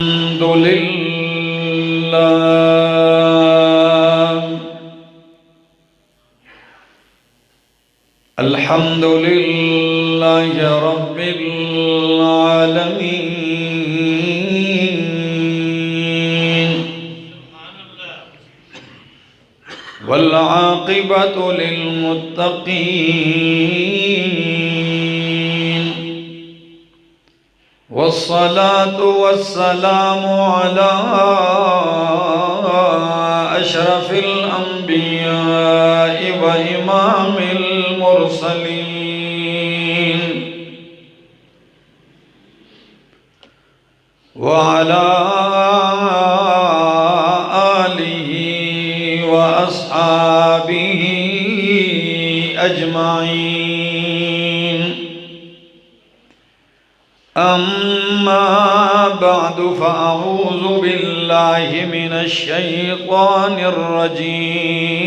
الحمد لله الحمد لله رب العالمين والعاقبة للمتقين والصلاة والسلام على أشرف الأنبياء وإمام المرسلين وعلى آله وأصحابه أجمعين. أما بعد فأعوذ بالله من الشيطان الرجيم.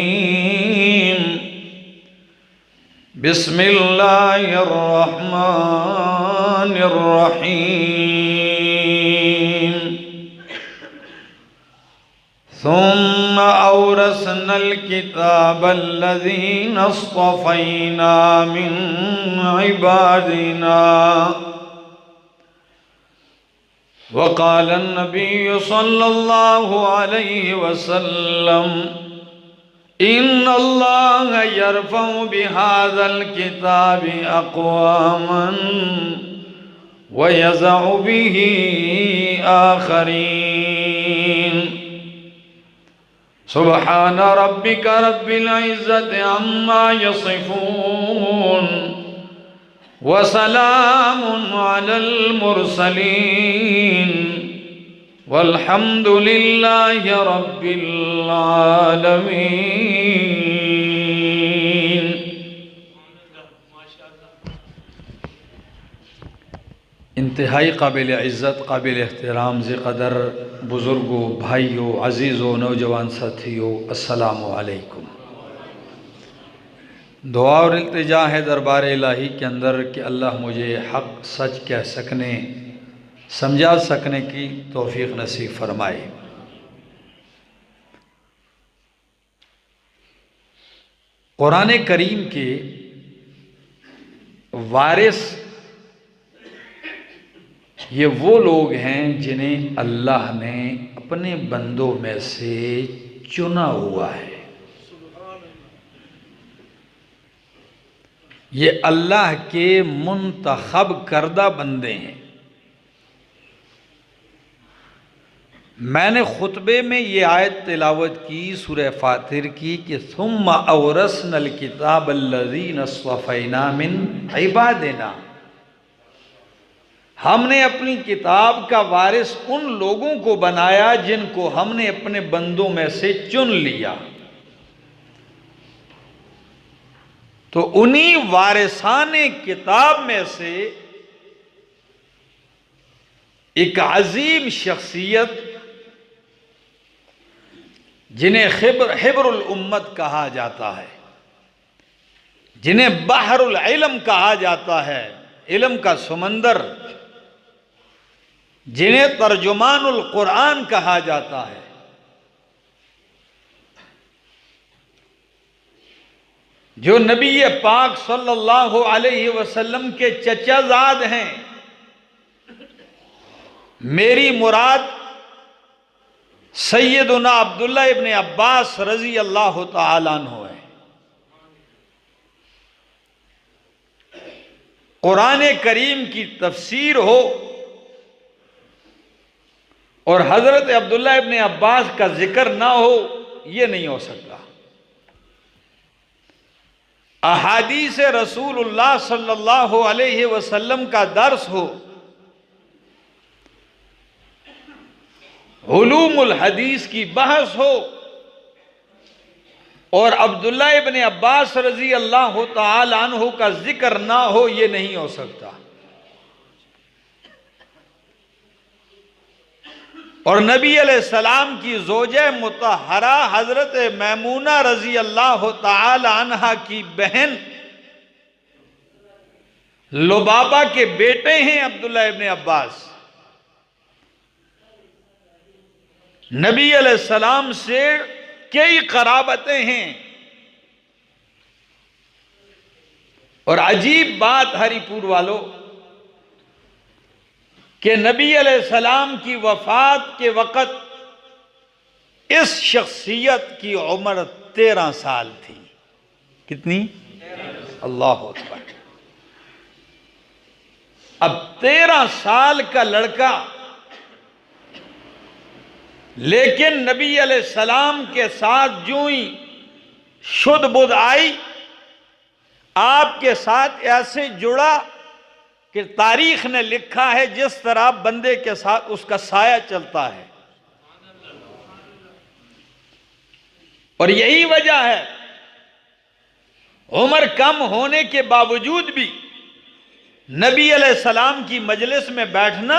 بسم الله الرحمن الرحيم. ثم أورثنا الكتاب الذين اصطفينا من عبادنا. وقال النبي صلى الله عليه وسلم إن الله يرفع بهذا الكتاب أقواما ويزع به آخرين. سبحان ربك رب العزة عما يصفون وسلام على المرسلين والحمد لله رب العالمين. انتہائی قابل عزت، قابل احترام ذی قدر بزرگوں، بھائیوں، عزیزوں، نوجوان ساتھیوں، السلام علیکم. دعا اور التجا ہے دربار الہی کے اندر کہ اللہ مجھے حق سچ کہہ سکنے، سمجھا سکنے کی توفیق نصیب فرمائے. قرآن کریم کے وارث یہ وہ لوگ ہیں جنہیں اللہ نے اپنے بندوں میں سے چنا ہوا ہے. یہ اللہ کے منتخب کردہ بندے ہیں. میں نے خطبے میں یہ آیت تلاوت کی سورہ فاطر کی کہ ثم اورثنا الکتاب الذین اصطفینا من عبادنا. ہم نے اپنی کتاب کا وارث ان لوگوں کو بنایا جن کو ہم نے اپنے بندوں میں سے چن لیا. تو انہی وارثان کتاب میں سے ایک عظیم شخصیت جنہیں حبر الامت کہا جاتا ہے، جنہیں بحر العلم کہا جاتا ہے، علم کا سمندر، جنہیں ترجمان القرآن کہا جاتا ہے، جو نبی پاک صلی اللہ علیہ وسلم کے چچا زاد ہیں. میری مراد سیدنا عبداللہ ابن عباس رضی اللہ تعالیٰ عنہ ہے. قرآن کریم کی تفسیر ہو اور حضرت عبداللہ ابن عباس کا ذکر نہ ہو، یہ نہیں ہو سکتا. احادیث رسول اللہ صلی اللہ علیہ وسلم کا درس ہو، علوم الحدیث کی بحث ہو، اور عبداللہ ابن عباس رضی اللہ تعالی عنہ کا ذکر نہ ہو، یہ نہیں ہو سکتا. اور نبی علیہ السلام کی زوجہ مطہرہ حضرت میمونہ رضی اللہ تعالی عنہا کی بہن لبابہ کے بیٹے ہیں عبداللہ ابن عباس. نبی علیہ السلام سے کئی قرابتیں ہیں. اور عجیب بات ہری پور والوں کہ نبی علیہ السلام کی وفات کے وقت اس شخصیت کی عمر 13 سال تھی. کتنی؟ اللہ اکبر. اب 13 سال کا لڑکا، لیکن نبی علیہ السلام کے ساتھ جو ہی شد بدھ آئی، آپ کے ساتھ ایسے جڑا کہ تاریخ نے لکھا ہے جس طرح بندے کے ساتھ اس کا سایہ چلتا ہے. اور یہی وجہ ہے عمر کم ہونے کے باوجود بھی نبی علیہ السلام کی مجلس میں بیٹھنا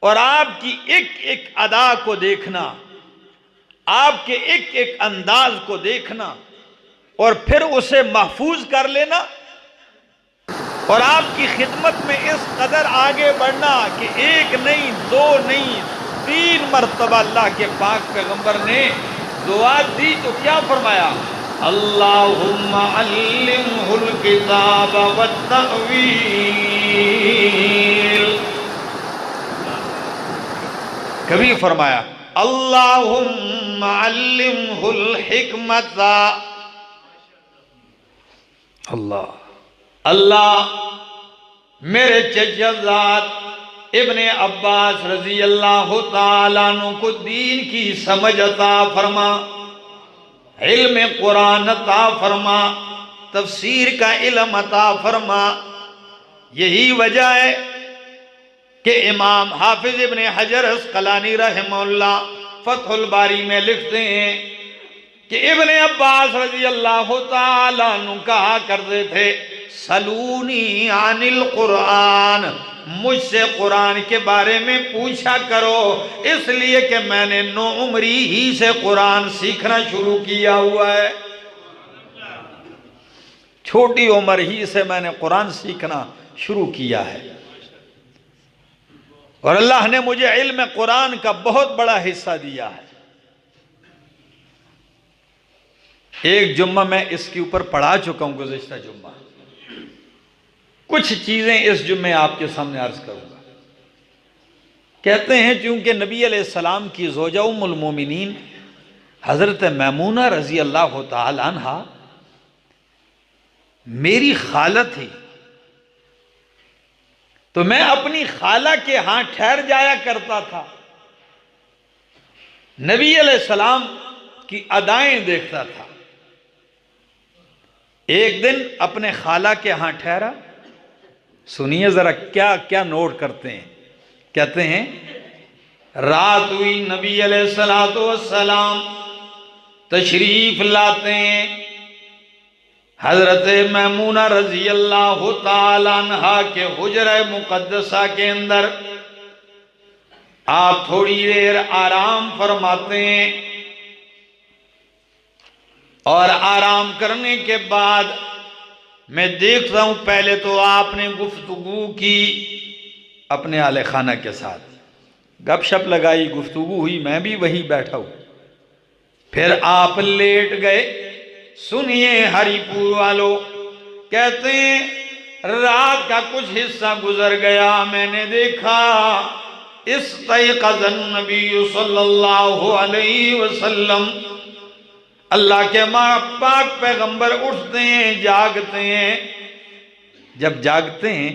اور آپ کی ایک ایک ادا کو دیکھنا، آپ کے ایک ایک انداز کو دیکھنا اور پھر اسے محفوظ کر لینا، اور آپ کی خدمت میں اس قدر آگے بڑھنا کہ ایک نہیں، دو نہیں، 3 مرتبہ اللہ کے پاک پیغمبر نے دعا دی تو کیا فرمایا؟ اللہم علمہ الکتاب والتأویل. کبھی فرمایا اللہم علمہ الحکمت. اللہ میرے چچا ذات ابن عباس رضی اللہ تعالیٰ عنہ کو دین کی سمجھ عطا فرما، علم قرآن عطا فرما، تفسیر کا علم عطا فرما. یہی وجہ ہے کہ امام حافظ ابن حجر عسقلانی رحمہ اللہ فتح الباری میں لکھتے ہیں کہ ابن عباس رضی اللہ تعالیٰ عنہ کہا کرتے تھے سلونی عن القرآن، مجھ سے قرآن کے بارے میں پوچھا کرو، اس لیے کہ میں نے 9 عمری ہی سے قرآن سیکھنا شروع کیا ہوا ہے. چھوٹی عمر ہی سے میں نے قرآن سیکھنا شروع کیا ہے، اور اللہ نے مجھے علم قرآن کا بہت بڑا حصہ دیا ہے. ایک جمعہ میں اس کے اوپر پڑھا چکا ہوں، گزشتہ جمعہ. کچھ چیزیں اس جمعے آپ کے سامنے عرض کروں گا. کہتے ہیں چونکہ نبی علیہ السلام کی زوجہ ام المومنین حضرت میمونہ رضی اللہ تعالی عنہا میری خالہ تھی، تو میں اپنی خالہ کے ہاں ٹھہر جایا کرتا تھا، نبی علیہ السلام کی ادائیں دیکھتا تھا. ایک دن اپنے خالہ کے ہاں ٹھہرا. سنیے ذرا کیا کیا نوٹ کرتے ہیں. کہتے ہیں رات ہوئی، نبی علیہ السلام تشریف لاتے ہیں حضرت میمونہ رضی اللہ تعالی عنہا کے حجرہ مقدسہ کے اندر. آپ تھوڑی دیر آرام فرماتے ہیں، اور آرام کرنے کے بعد میں دیکھتا ہوں پہلے تو آپ نے گفتگو کی اپنے اہل خانہ کے ساتھ، گپ شپ لگائی، گفتگو ہوئی، میں بھی وہی بیٹھا ہوں. پھر آپ لیٹ گئے. سنیے ہری پور والو، کہتے ہیں رات کا کچھ حصہ گزر گیا، میں نے دیکھا استيقظ النبی صلی اللہ علیہ وسلم، اللہ کے پاک پیغمبر اٹھتے ہیں، جاگتے ہیں. جب جاگتے ہیں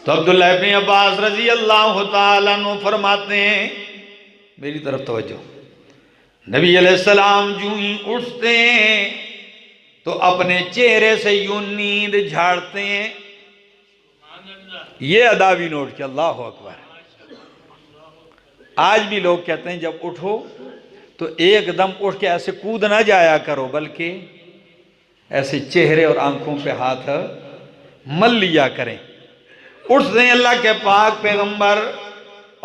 تو عبداللہ ابن عباس رضی اللہ تعالیٰ عنہ فرماتے ہیں، میری طرف توجہ، نبی علیہ السلام جو ہی اٹھتے ہیں تو اپنے چہرے سے یوں نیند جھاڑتے ہیں. یہ ادا بھی نوٹ کیا. اللہ اکبر. آج بھی لوگ کہتے ہیں جب اٹھو تو ایک دم اٹھ کے ایسے کود نہ جایا کرو، بلکہ ایسے چہرے اور آنکھوں پہ ہاتھ مل لیا کریں. اٹھتے ہیں اللہ کے پاک پیغمبر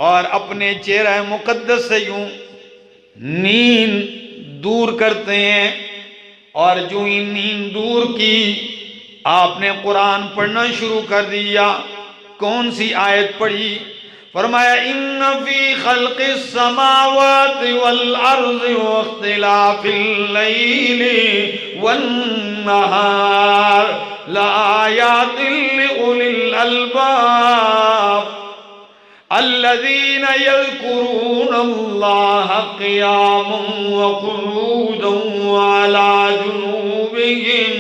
اور اپنے چہرہ مقدس سے یوں نیند دور کرتے ہیں، اور جو ہی نیند دور کی آپ نے قرآن پڑھنا شروع کر دیا. کون سی آیت پڑھی؟ فرمایا ان فی خلق السماوات والارض واختلاف اللیل والنہار لآیات لأولی الالباب الذین یذکرون اللہ قیاما وقعودا وعلی جنوبہم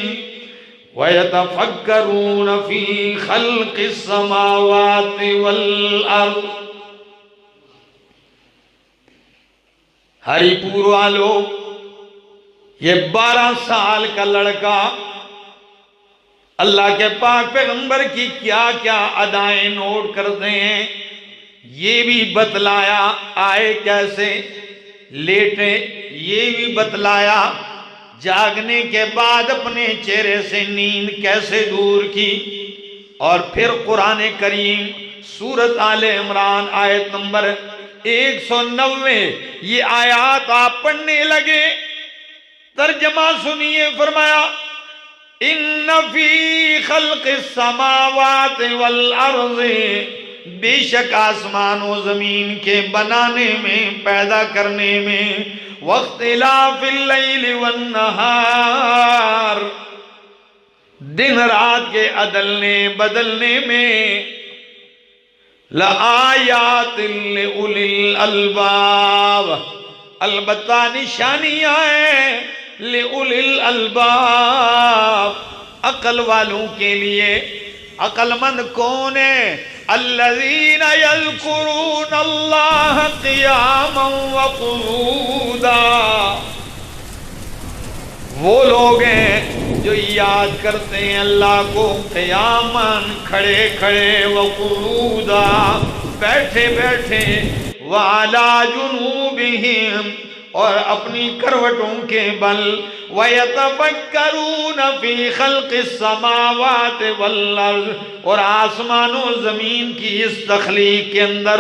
وَيَتَفَكَّرُونَ فِي خَلْقِ السَّمَاوَاتِ وَالْأَرْضِ ہری پور والوں، یہ 12 سال کا لڑکا اللہ کے پاک پیغمبر کی کیا کیا ادائیں نوٹ کرتے ہیں، یہ بھی بتلایا آئے کیسے، لیٹے یہ بھی بتلایا، جاگنے کے بعد اپنے چہرے سے نیند کیسے دور کی، اور پھر قرآن کریم سورۃ آل عمران آیت نمبر 190 یہ آیات آپ پڑھنے لگے، ترجمہ سنیے، فرمایا ان فی خلق السماوات والارض، بے شک آسمان و زمین کے بنانے میں، پیدا کرنے میں، واختلاف اللیل والنہار، دن رات کے عدلنے بدلنے میں، لآیات لأولی الالباب، البتہ نشانیاں ہیں لأولی الالباب، عقل والوں کے لیے۔ عقل مند کون ہے؟ الذین یذکرون اللہ قیاما وقعودا، وہ لوگ ہیں جو یاد کرتے ہیں اللہ کو قیاماً، کھڑے کھڑے، وقعودا، بیٹھے بیٹھے، وعلی جنوبہم، اور اپنی کروٹوں کے بل، وَيَتَفَكَّرُونَ فِي خَلْقِ السَّمَاوَاتِ وَالْأَرْضِ، اور آسمان و زمین کی اس تخلیق کے اندر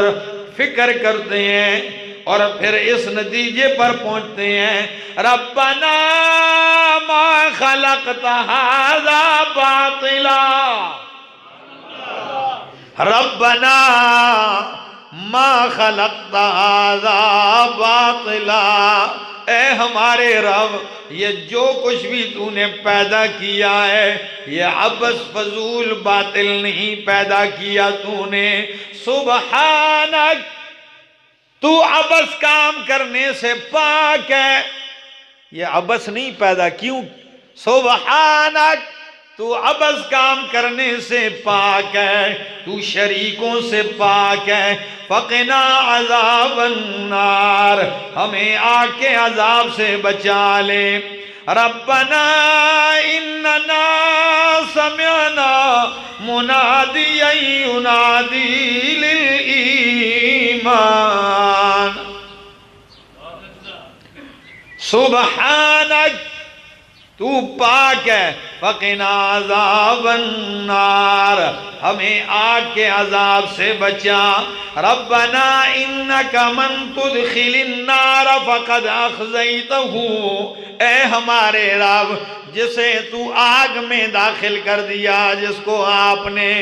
فکر کرتے ہیں، اور پھر اس نتیجے پر پہنچتے ہیں ربنا ما خلقت هذا باطلا، ربنا ما خلقت هذا باطلا، اے ہمارے رب یہ جو کچھ بھی تو نے پیدا کیا ہے یہ عبث فضول باطل نہیں پیدا کیا تو نے، سبحانک، تو عبث کام کرنے سے پاک ہے، یہ عبث نہیں پیدا کیوں، سبحانک، تو عبث کام کرنے سے پاک ہے، تو شریکوں سے پاک ہے، فقنا عذاب النار، ہمیں آگ کے عذاب سے بچا لے، ربنا اننا سمعنا منادیا ینادی للایمان، سبحانک، تو پاک ہے، فقنا عذاب النار، ہمیں آگ کے عذاب سے بچا، ربنا انک من تدخل النار فقد اخزیتہ، اے ہمارے رب جسے تو آگ میں داخل کر دیا، جس کو آپ نے،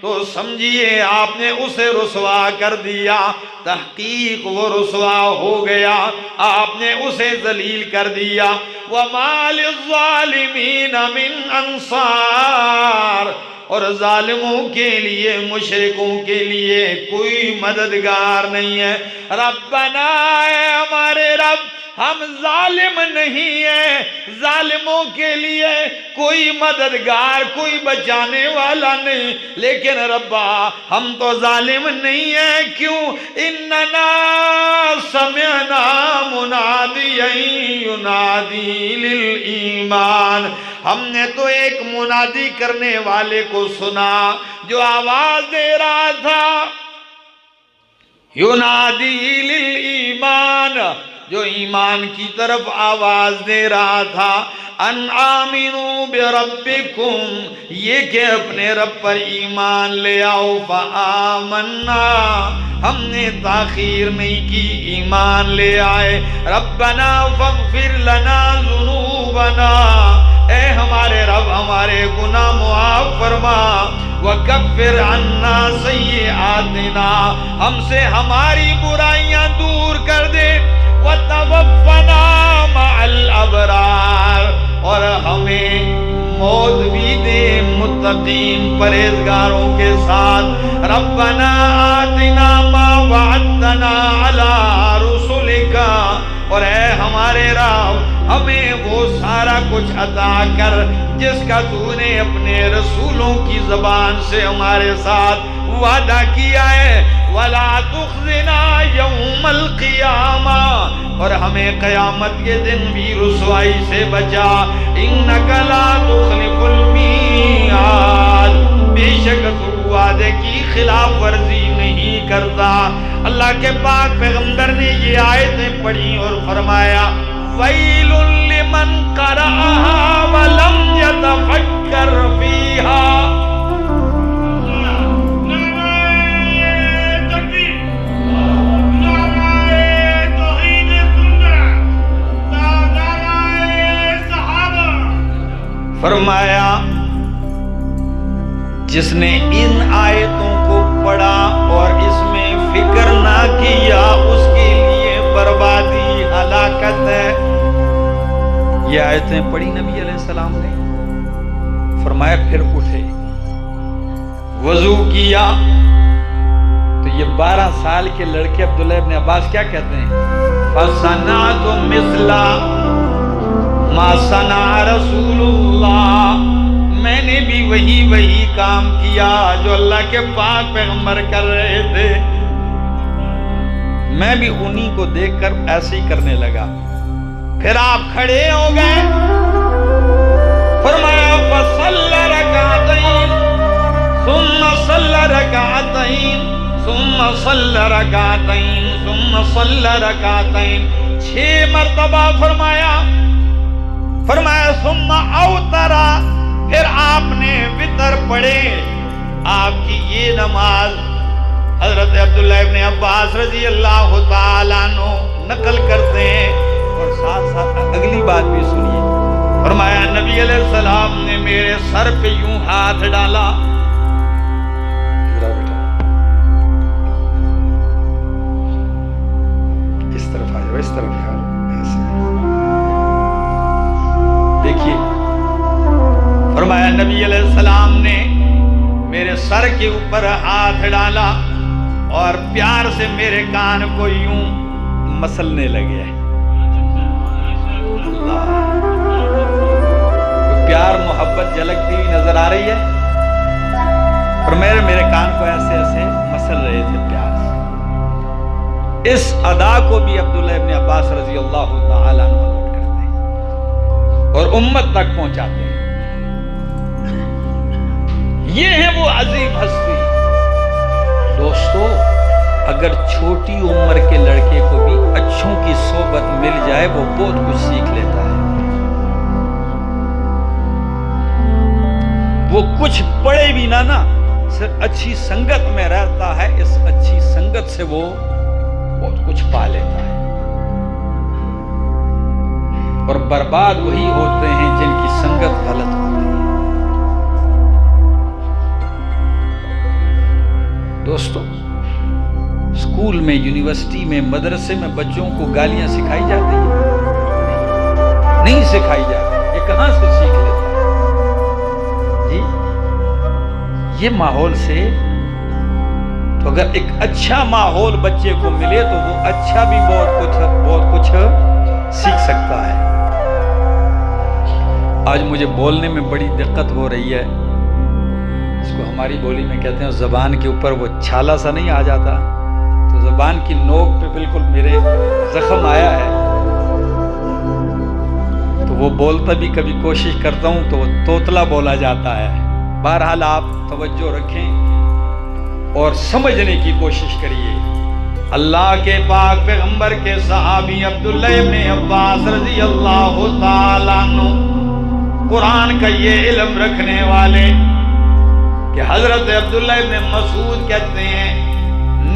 تو سمجھیے آپ نے اسے رسوا کر دیا، تحقیق وہ رسوا ہو گیا، آپ نے اسے ذلیل کر دیا، وَمَا لِلظَّالِمِينَ مِنْ أَنصَارٍ، اور ظالموں کے لیے، مشرکوں کے لیے کوئی مددگار نہیں ہے، ربنا، اے ہمارے رب ہم ظالم نہیں ہیں، ظالموں کے لیے کوئی مددگار، کوئی بچانے والا نہیں، لیکن ربا ہم تو ظالم نہیں ہیں، کیوں؟ اننا سمعنا منادیا ینادی للایمان، ہم نے تو ایک منادی کرنے والے کو سنا جو آواز دے رہا تھا، ینادی للایمان، جو ایمان کی طرف آواز دے رہا تھا، ان آمنوا بربکم، یہ کہ اپنے رب پر ایمان لے آؤ، فآمنا، ہم نے تاخیر نہیں کی، ایمان لے آئے، ربنا فاغفر لنا ذنوبنا، اے اے ہمارے رب ہمارے گناہ معاف فرما، وَكَفِّرْ عَنَّا سَيِّئَاتِنَا ہم سے ہماری برائیاں دور کر دے، وَتَوَفَّنَا مَعَ الْأَبْرَارِ اور ہمیں موت بھی دے متقین پرہیزگاروں کے ساتھ، رَبَّنَا آتِنَا مَا وَعَدتَّنَا عَلَىٰ رُسُلِكَ اور اے ہمارے رب ہمیں وہ سارا کچھ عطا کر جس کا تو نے اپنے رسولوں کی زبان سے ہمارے ساتھ وعدہ کیا ہے، وَلَا تُخْزِنَا يَوْمَ الْقِيَامَةِ اور ہمیں قیامت کے دن بھی رسوائی سے بچا، إِنَّكَ لَا تُخْلِفُ الْمِيعَادَ بے شک تو وعدے کی خلاف ورزی نہیں کرتا۔ اللہ کے پاک پیغمبر نے یہ آیتیں پڑھی اور فرمایا وَيْلٌ لِّمَنْ قَرَأَهَا وَلَمْ يَتَفَكَّرْ فِيهَا فرمایا جس نے ان آیتوں کو پڑھا اور اس میں فکر نہ کیا اس کے لیے بربادی ہلاکت ہے۔ یہ آیتیں پڑھی نبی علیہ السلام نے، فرمایا پھر اٹھے، وضو کیا تو یہ 12 سال کے لڑکے عبداللہ ابن عباس کیا کہتے ہیں، فَصَنَعْتُ مِثْلَ مَا صَنَعَ رَسُولُ اللَّهِ میں نے بھی وہی کام کیا جو اللہ کے پاک پیغمبر کر رہے تھے، میں بھی انہی کو دیکھ کر ایسے ہی کرنے لگا۔ پھر آپ کھڑے ہو گئے، فرمایا فَصَلَّ رَكَعَتَيْنِ ثُمَّ صَلَّ رَكَعَتَيْنِ ثُمَّ صَلَّ رَكَعَتَيْنِ ثُمَّ صَلَّ رَكَعَتَيْنِ 6 مرتبہ فرمایا ثُمَّ أَوْتَرَ پھر آپ نے وتر پڑھے۔ آپ کی یہ نماز حضرت عبداللہ ابن عباس رضی اللہ تعالیٰ عنہ نقل کرتے ہیں، اور ساتھ ساتھ اگلی بات بھی سنیے، فرمایا نبی علیہ السلام نے میرے سر پہ یوں ہاتھ ڈالا، اس طرف آ جاؤ، اس طرف آ جاؤ، دیکھیے فرمایا نبی علیہ السلام نے میرے سر کے اوپر ہاتھ ڈالا اور پیار سے میرے کان کو یوں مسلنے لگے۔ اللہ، پیار محبت جھلکتی ہوئی نظر آ رہی ہے، اور میرے کان کو ایسے ایسے مسل رہے تھے پیار سے۔ اس ادا کو بھی عبداللہ ابن عباس رضی اللہ تعالیٰ عنہ نوٹ کرتے ہیں اور امت تک پہنچاتے ہیں۔ یہ ہے وہ عظیم ہستی۔ دوستو، اگر چھوٹی عمر کے لڑکے کو بھی اچھوں کی صحبت مل جائے وہ بہت کچھ سیکھ لیتا ہے، وہ کچھ پڑھے بھی نہ صرف اچھی سنگت میں رہتا ہے، اس اچھی سنگت سے وہ بہت کچھ پا لیتا ہے، اور برباد وہی ہوتے ہیں جن کی سنگت غلط ہوتی ہے۔ دوستو، اسکول میں، یونیورسٹی میں، مدرسے میں بچوں کو گالیاں سکھائی جاتی ہیں؟ نہیں سکھائی جاتی، یہ کہاں سے سیکھ لیتا ہے جی؟ یہ ماحول سے، تو اگر ایک اچھا ماحول بچے کو ملے تو وہ اچھا بھی بہت کچھ سیکھ سکتا ہے۔ آج مجھے بولنے میں بڑی دقت ہو رہی ہے، اس کو ہماری بولی میں کہتے ہیں زبان کے اوپر وہ چھالا سا نہیں آ جاتا، تو زبان کی نوک پہ بالکل میرے زخم آیا ہے، تو وہ بولتا بھی کبھی کوشش کرتا ہوں تو وہ توتلا بولا جاتا ہے۔ بہرحال آپ توجہ رکھیں اور سمجھنے کی کوشش کریے۔ اللہ کے پاک پیغمبر کے صحابی عبداللہ ابن عباس رضی اللہ تعالیٰ عنہ قرآن کا یہ علم رکھنے والے کہ حضرت عبداللہ ابن مسعود کہتے ہیں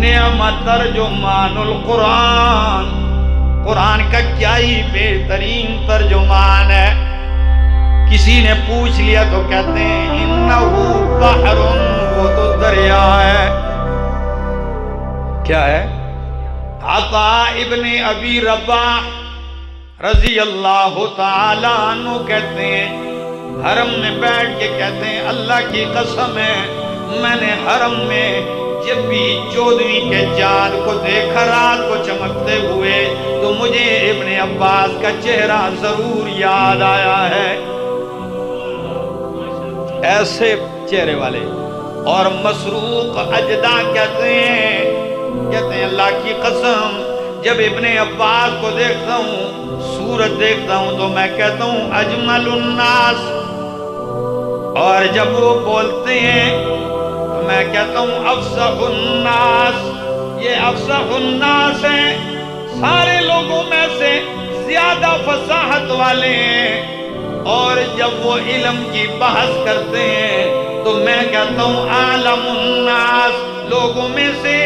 نعم ترجمان القرآن، قرآن کا کیا ہی بہترین ترجمان ہے۔ کسی نے پوچھ لیا تو کہتے ہیں انہو بحر، وہ تو دریا ہے۔ کیا ہے؟ عطا ابن ابی رباح رضی اللہ تعالی عنہ کہتے ہیں حرم میں بیٹھ کے کہتے ہیں اللہ کی قسم ہے میں نے حرم میں جب بھی 14ویں کے چاند کو دیکھا رات کو چمکتے ہوئے تو مجھے ابن عباس کا چہرہ ضرور یاد آیا ہے۔ ایسے چہرے والے۔ اور مسروق اجدع کہتے ہیں اللہ کی قسم جب ابن عباس کو دیکھتا ہوں صورت دیکھتا ہوں تو میں کہتا ہوں اجمل الناس، اور جب وہ بولتے ہیں تو میں کہتا ہوں افصح الناس، یہ افصح الناس ہیں، سارے لوگوں میں سے زیادہ فصاحت والے ہیں۔ اور جب وہ علم کی بحث کرتے ہیں تو میں کہتا ہوں عالم الناس، لوگوں میں سے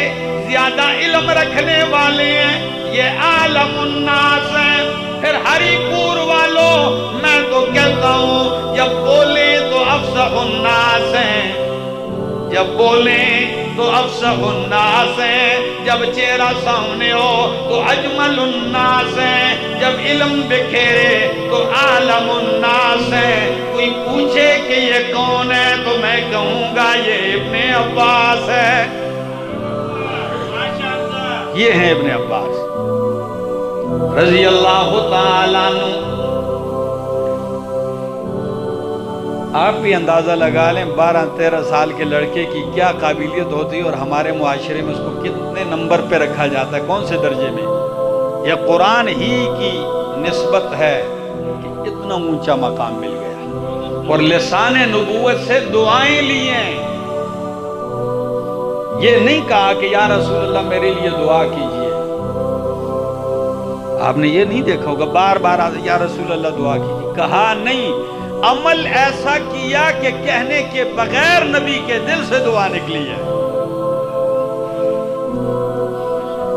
زیادہ علم رکھنے والے ہیں، یہ عالم الناس ہیں۔ پھر ہری پور والوں میں تو کہتا ہوں جب بولے تو افصح الناس ہیں، جب بولیں تو افصح الناس ہیں، جب چہرہ سامنے ہو تو اجمل الناس ہیں، جب علم بکھیرے تو عالم الناس ہیں۔ کوئی پوچھے کہ یہ کون ہے تو میں کہوں گا یہ ابن عباس ہے، یہ ہیں ابن عباس رضی اللہ تعالیٰ عنہ۔ آپ بھی اندازہ لگا لیں 12-13 سال کے لڑکے کی کیا قابلیت ہوتی ہے اور ہمارے معاشرے میں اس کو کتنے نمبر پہ رکھا جاتا ہے، کون سے درجے میں۔ یہ قرآن ہی کی نسبت ہے کہ اتنا اونچا مقام مل گیا، اور لسان نبوت سے دعائیں لی ہیں۔ یہ نہیں کہا کہ یا رسول اللہ میرے لیے دعا کیجئے، آپ نے یہ نہیں دیکھا ہوگا بار بار یا رسول اللہ دعا کیجئے، کہا نہیں، عمل ایسا کیا کہ کہنے کے بغیر نبی کے دل سے دعا نکلی ہے۔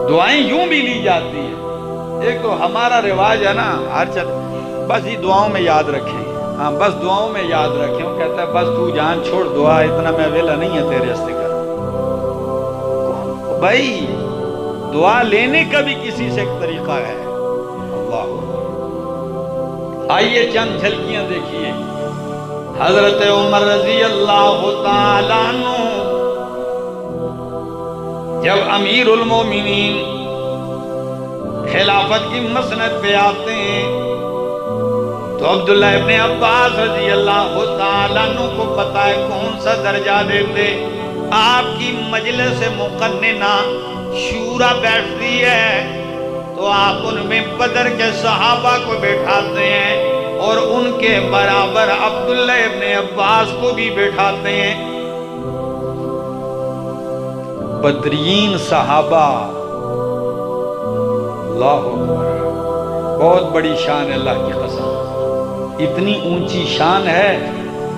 دعائیں یوں بھی لی جاتی ہیں، ایک تو ہمارا رواج ہے نا ہر بس یہ دعاؤں میں یاد رکھیں، ہاں بس دعاؤں میں یاد رکھیں، وہ کہتا ہے بس تو جان چھوڑ دعا اتنا میں ویلا نہیں ہے تیرے راستے کا۔ بھائی دعا لینے کا بھی کسی سے ایک طریقہ ہے۔ اللہ، آئیے چند جھلکیاں دیکھیے۔ حضرت عمر رضی اللہ تعالیٰ عنہ جب امیر المومنین خلافت کی مسند پہ آتے ہیں تو عبداللہ ابن عباس رضی اللہ تعالیٰ عنہ کو پتہ ہے کون سا درجہ دیتے۔ آپ کی مجلس مقننہ شورا بیٹھتی ہے تو آپ ان میں بدر کے صحابہ کو بٹھاتے ہیں اور ان کے برابر عبداللہ ابن عباس کو بھی بٹھاتے ہیں۔ بدرین صحابہ، اللہ اکبر، بہت بڑی شان ہے اللہ کی قسم۔ اتنی اونچی شان ہے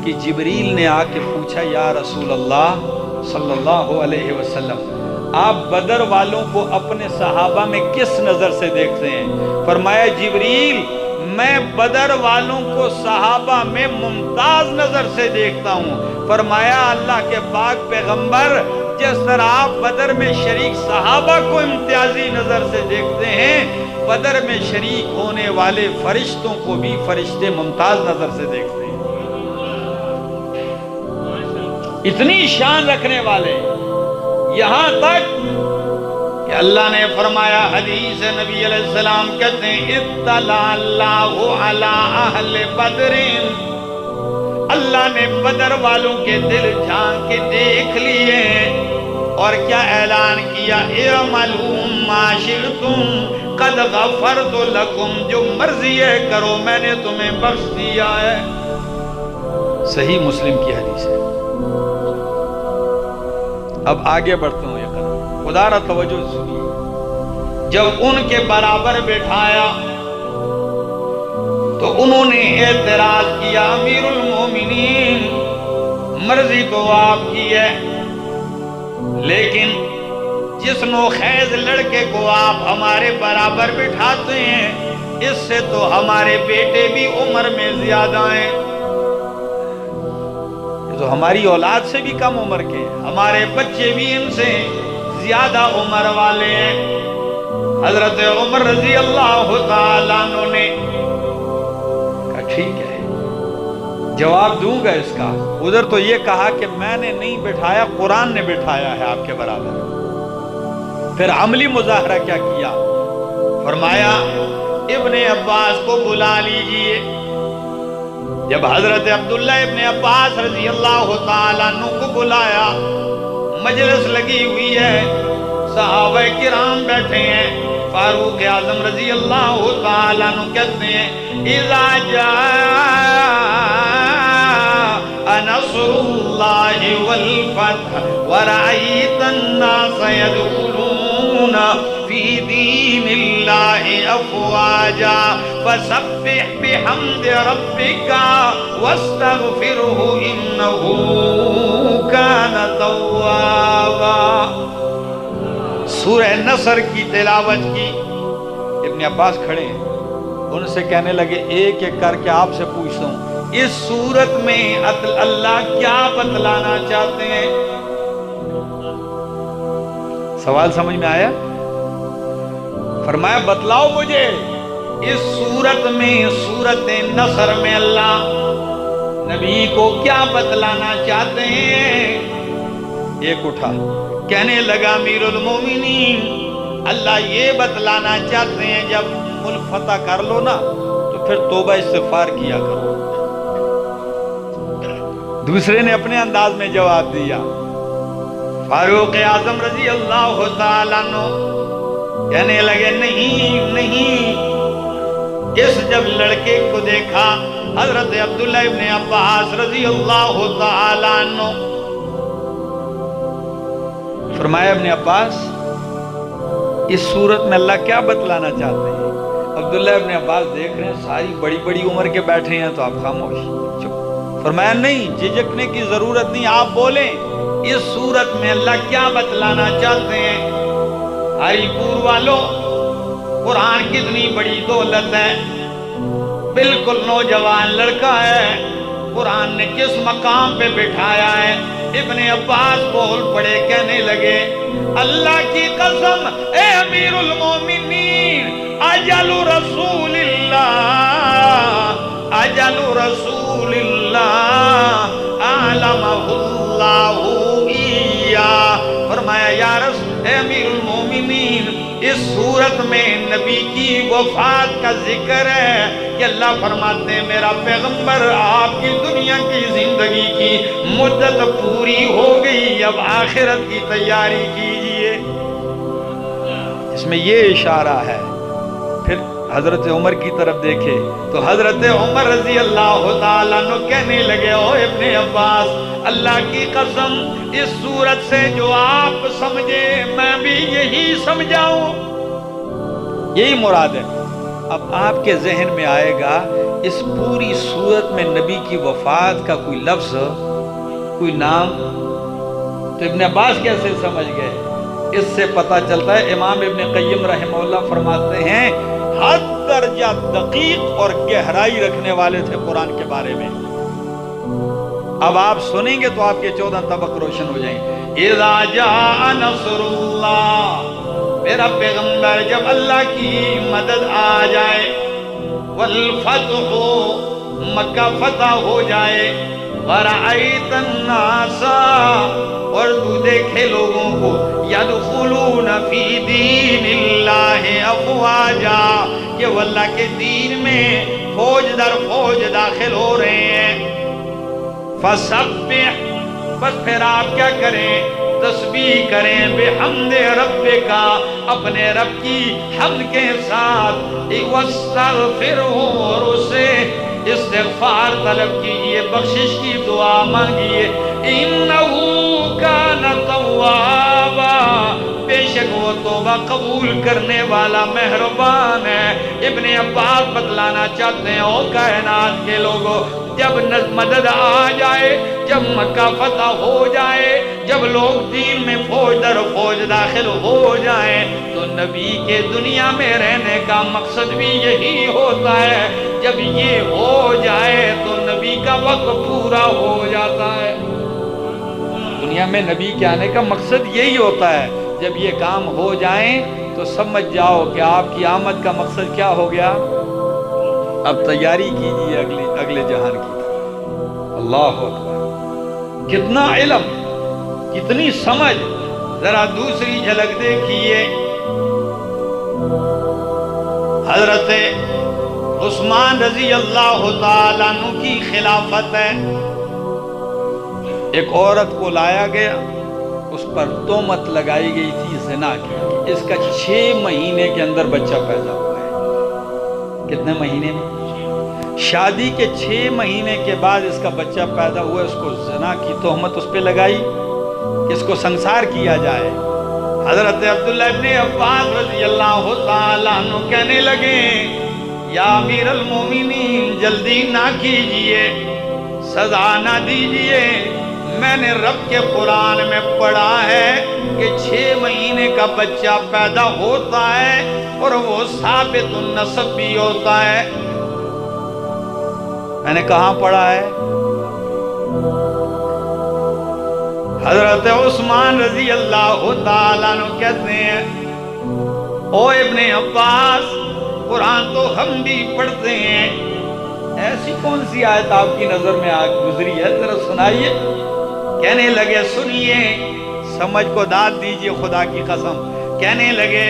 کہ جبریل نے آ کے پوچھا یا رسول اللہ صلی اللہ علیہ وسلم آپ بدر والوں کو اپنے صحابہ میں کس نظر سے دیکھتے ہیں؟ فرمایا جبریل میں بدر والوں کو صحابہ میں ممتاز نظر سے دیکھتا ہوں۔ فرمایا اللہ کے پاک پیغمبر جس طرح آپ بدر میں شریک صحابہ کو امتیازی نظر سے دیکھتے ہیں، بدر میں شریک ہونے والے فرشتوں کو بھی فرشتے ممتاز نظر سے دیکھتے ہیں۔ اتنی شان رکھنے والے، یہاں تک کہ اللہ نے فرمایا حدیث نبی علیہ السلام کہتے ہیں اطلع اللہ علی اہل بدر، اللہ نے بدر والوں کے دل جھانک کے دیکھ لیے اور کیا اعلان کیا اعملوا ما شئتم قد غفرت لکم، جو مرضی ہے کرو میں نے تمہیں بخش دیا ہے۔ صحیح مسلم کی حدیث ہے۔ اب آگے بڑھتا ہوں، یہ قدم خدا را توجہ سنیے۔ جب ان کے برابر بٹھایا تو انہوں نے اعتراض کیا امیر المومنین مرضی تو آپ کی ہے، لیکن جس نوخیز لڑکے کو آپ ہمارے برابر بٹھاتے ہیں اس سے تو ہمارے بیٹے بھی عمر میں زیادہ ہیں۔ یہ تو ہماری اولاد سے بھی کم عمر کے ہیں، ہمارے بچے بھی ان سے زیادہ عمر والے ہیں۔ حضرت عمر رضی اللہ تعالیٰ عنہ نے کہا ٹھیک ہے، جواب دوں گا اس کا۔ ادھر تو یہ کہا کہ میں نے نہیں بٹھایا، قرآن نے بٹھایا ہے آپ کے برابر۔ پھر عملی مظاہرہ کیا کیا؟ فرمایا ابن عباس کو بلا لیجئے۔ جب حضرت عبداللہ ابن عباس رضی اللہ تعالیٰ عنہ کو بلایا، مجلس لگی ہوئی ہے، صحابہ کرام بیٹھے ہیں، فاروق اعظم رضی اللہ تعالیٰ عنہ کہتے ہیں اذا جاء نصر اللہ والفتح ورأیت الناس يدخلون فی دین اللہ افواجا فسبح بحمد ربک واستغفرہ انہ کان توابا۔ سورہ نصر کی تلاوت کی۔ ابن عباس کھڑے ہیں، ان سے کہنے لگے ایک ایک کر کے آپ سے پوچھتا ہوں، اس سورت میں اللہ کیا بتلانا چاہتے ہیں؟ سوال سمجھ میں آیا؟ فرمایا بتلاؤ مجھے اس سورت میں، سورت نصر میں اللہ نبی کو کیا بتلانا چاہتے ہیں؟ ایک اٹھا کہنے لگا امیر المومنین اللہ یہ بتلانا چاہتے ہیں جب ملک فتح کر لو نا تو پھر توبہ استغفار کیا کرو۔ دوسرے نے اپنے انداز میں جواب دیا۔ فاروق اعظم رضی اللہ تعالیٰ عنہ کہنے لگے نہیں، اس جب لڑکے کو دیکھا حضرت عبداللہ ابن عباس رضی اللہ تعالیٰ عنہ، فرمایا ابن عباس اس صورت میں اللہ کیا بتلانا چاہتے ہیں؟ عبداللہ ابن عباس دیکھ رہے ہیں ساری بڑی بڑی عمر کے بیٹھے ہیں تو آپ خاموش چپ۔ فرمایا نہیں، جھجکنے کی ضرورت نہیں، آپ بولیں اس صورت میں اللہ کیا بتلانا چاہتے ہیں؟ ہری پور والوں، قرآن کتنی بڑی دولت ہے، بالکل نوجوان لڑکا ہے، قرآن نے کس مقام پہ بٹھایا ہے؟ ابن عباس بول پڑے، کہنے لگے اللہ کی قسم اے امیر المومنین اجل رسول اللہ اعلمہ اللہ ایہ۔ فرمایا یا رسول اے امیر المومنین اس صورت میں نبی کی وفات کا ذکر ہے کہ اللہ فرماتے ہیں میرا پیغمبر آپ کی دنیا کی زندگی کی مدت پوری ہو گئی، اب آخرت کی تیاری کیجئے۔ اس میں یہ اشارہ ہے۔ پھر حضرت عمر کی طرف دیکھے تو حضرت عمر رضی اللہ تعالیٰ عنہ کہنے لگے او ابن عباس اللہ کی قسم اس صورت سے جو آپ سمجھے میں بھی یہی سمجھاؤں، یہی مراد ہے۔ اب آپ کے ذہن میں آئے گا اس پوری صورت میں نبی کی وفات کا کوئی لفظ، کوئی نام، تو ابن عباس کیسے سمجھ گئے؟ اس سے پتہ چلتا ہے امام ابن قیم رحمہ اللہ فرماتے ہیں حد درجہ دقیق اور گہرائی رکھنے والے تھے قرآن کے بارے میں۔ اب آپ سنیں گے تو آپ کے 14 طبق روشن ہو جائیں گے۔ اذا جاء نصر اللہ، میرا پیغمبر جب اللہ کی مدد آ جائے، والفتح، مکہ فتح ہو جائے، ورأیت الناس، اور تو دیکھے لوگوں کو، یدخلون فی دین اللہ افواجا، کہ وہ اللہ کے دین میں فوج در فوج داخل ہو رہے ہیں۔ فسبح، بس پھر آپ کیا کریں؟ تسبیح کریں، بحمد رب کا، اپنے رب کی حمد کے ساتھ، واستغفرہ، اور اسے استغفار طلب کیجئے، بخشش کی دعا مانگیے۔ انہو کان توابا، بے شک وہ توبہ قبول کرنے والا مہربان ہے۔ ابن عباس بتلانا چاہتے ہیں او کائنات کے لوگوں، جب مدد آ جائے، جب مکہ فتح ہو جائے، جب لوگ دین میں فوج در فوج داخل ہو جائیں، تو نبی کے دنیا میں رہنے کا مقصد بھی یہی ہوتا ہے۔ جب یہ ہو جائے تو نبی کا وقت پورا ہو جاتا ہے۔ دنیا میں نبی کے آنے کا مقصد یہی ہوتا ہے، جب یہ کام ہو جائیں تو سمجھ جاؤ کہ آپ کی آمد کا مقصد کیا ہو گیا، اب تیاری کیجیے اگلے جہان کی طرف۔ اللہ اکبر، کتنا علم، کتنی سمجھ، ذرا دوسری جھلک دیکھیے۔ حضرت عثمان رضی اللہ تعالیٰ عنہ کی خلافت ہے، ایک عورت کو لایا گیا، اس پر تہمت لگائی گئی تھی زنا کی، اس کا 6 مہینے کے اندر بچہ پیدا ہوا ہے۔ کتنے مہینے میں؟ شادی کے 6 مہینے کے بعد اس کا بچہ پیدا ہوا، اس کو زنا کی تہمت اس پہ لگائی کہ اس کو سنسار کیا جائے۔ حضرت عبداللہ ابن عباس رضی اللہ تعالیٰ عنہ کہنے لگے، یا امیر المومنین جلدی نہ کیجئے، سزا نہ دیجئے، میں نے رب کے قرآن میں پڑھا ہے کہ 6 مہینے کا بچہ پیدا ہوتا ہے اور وہ ثابت النسب بھی ہوتا ہے۔ میں نے کہاں پڑھا ہے؟ حضرت عثمان رضی اللہ تعالیٰ عنہ کہتے ہیں، او ابن عباس، قرآن تو ہم بھی پڑھتے ہیں، ایسی کون سی آیت آپ کی نظر میں گزری ہے، ذرا سنائیے۔ کہنے لگے سنیے، سمجھ کو داد دیجئے خدا کی قسم۔ کہنے لگے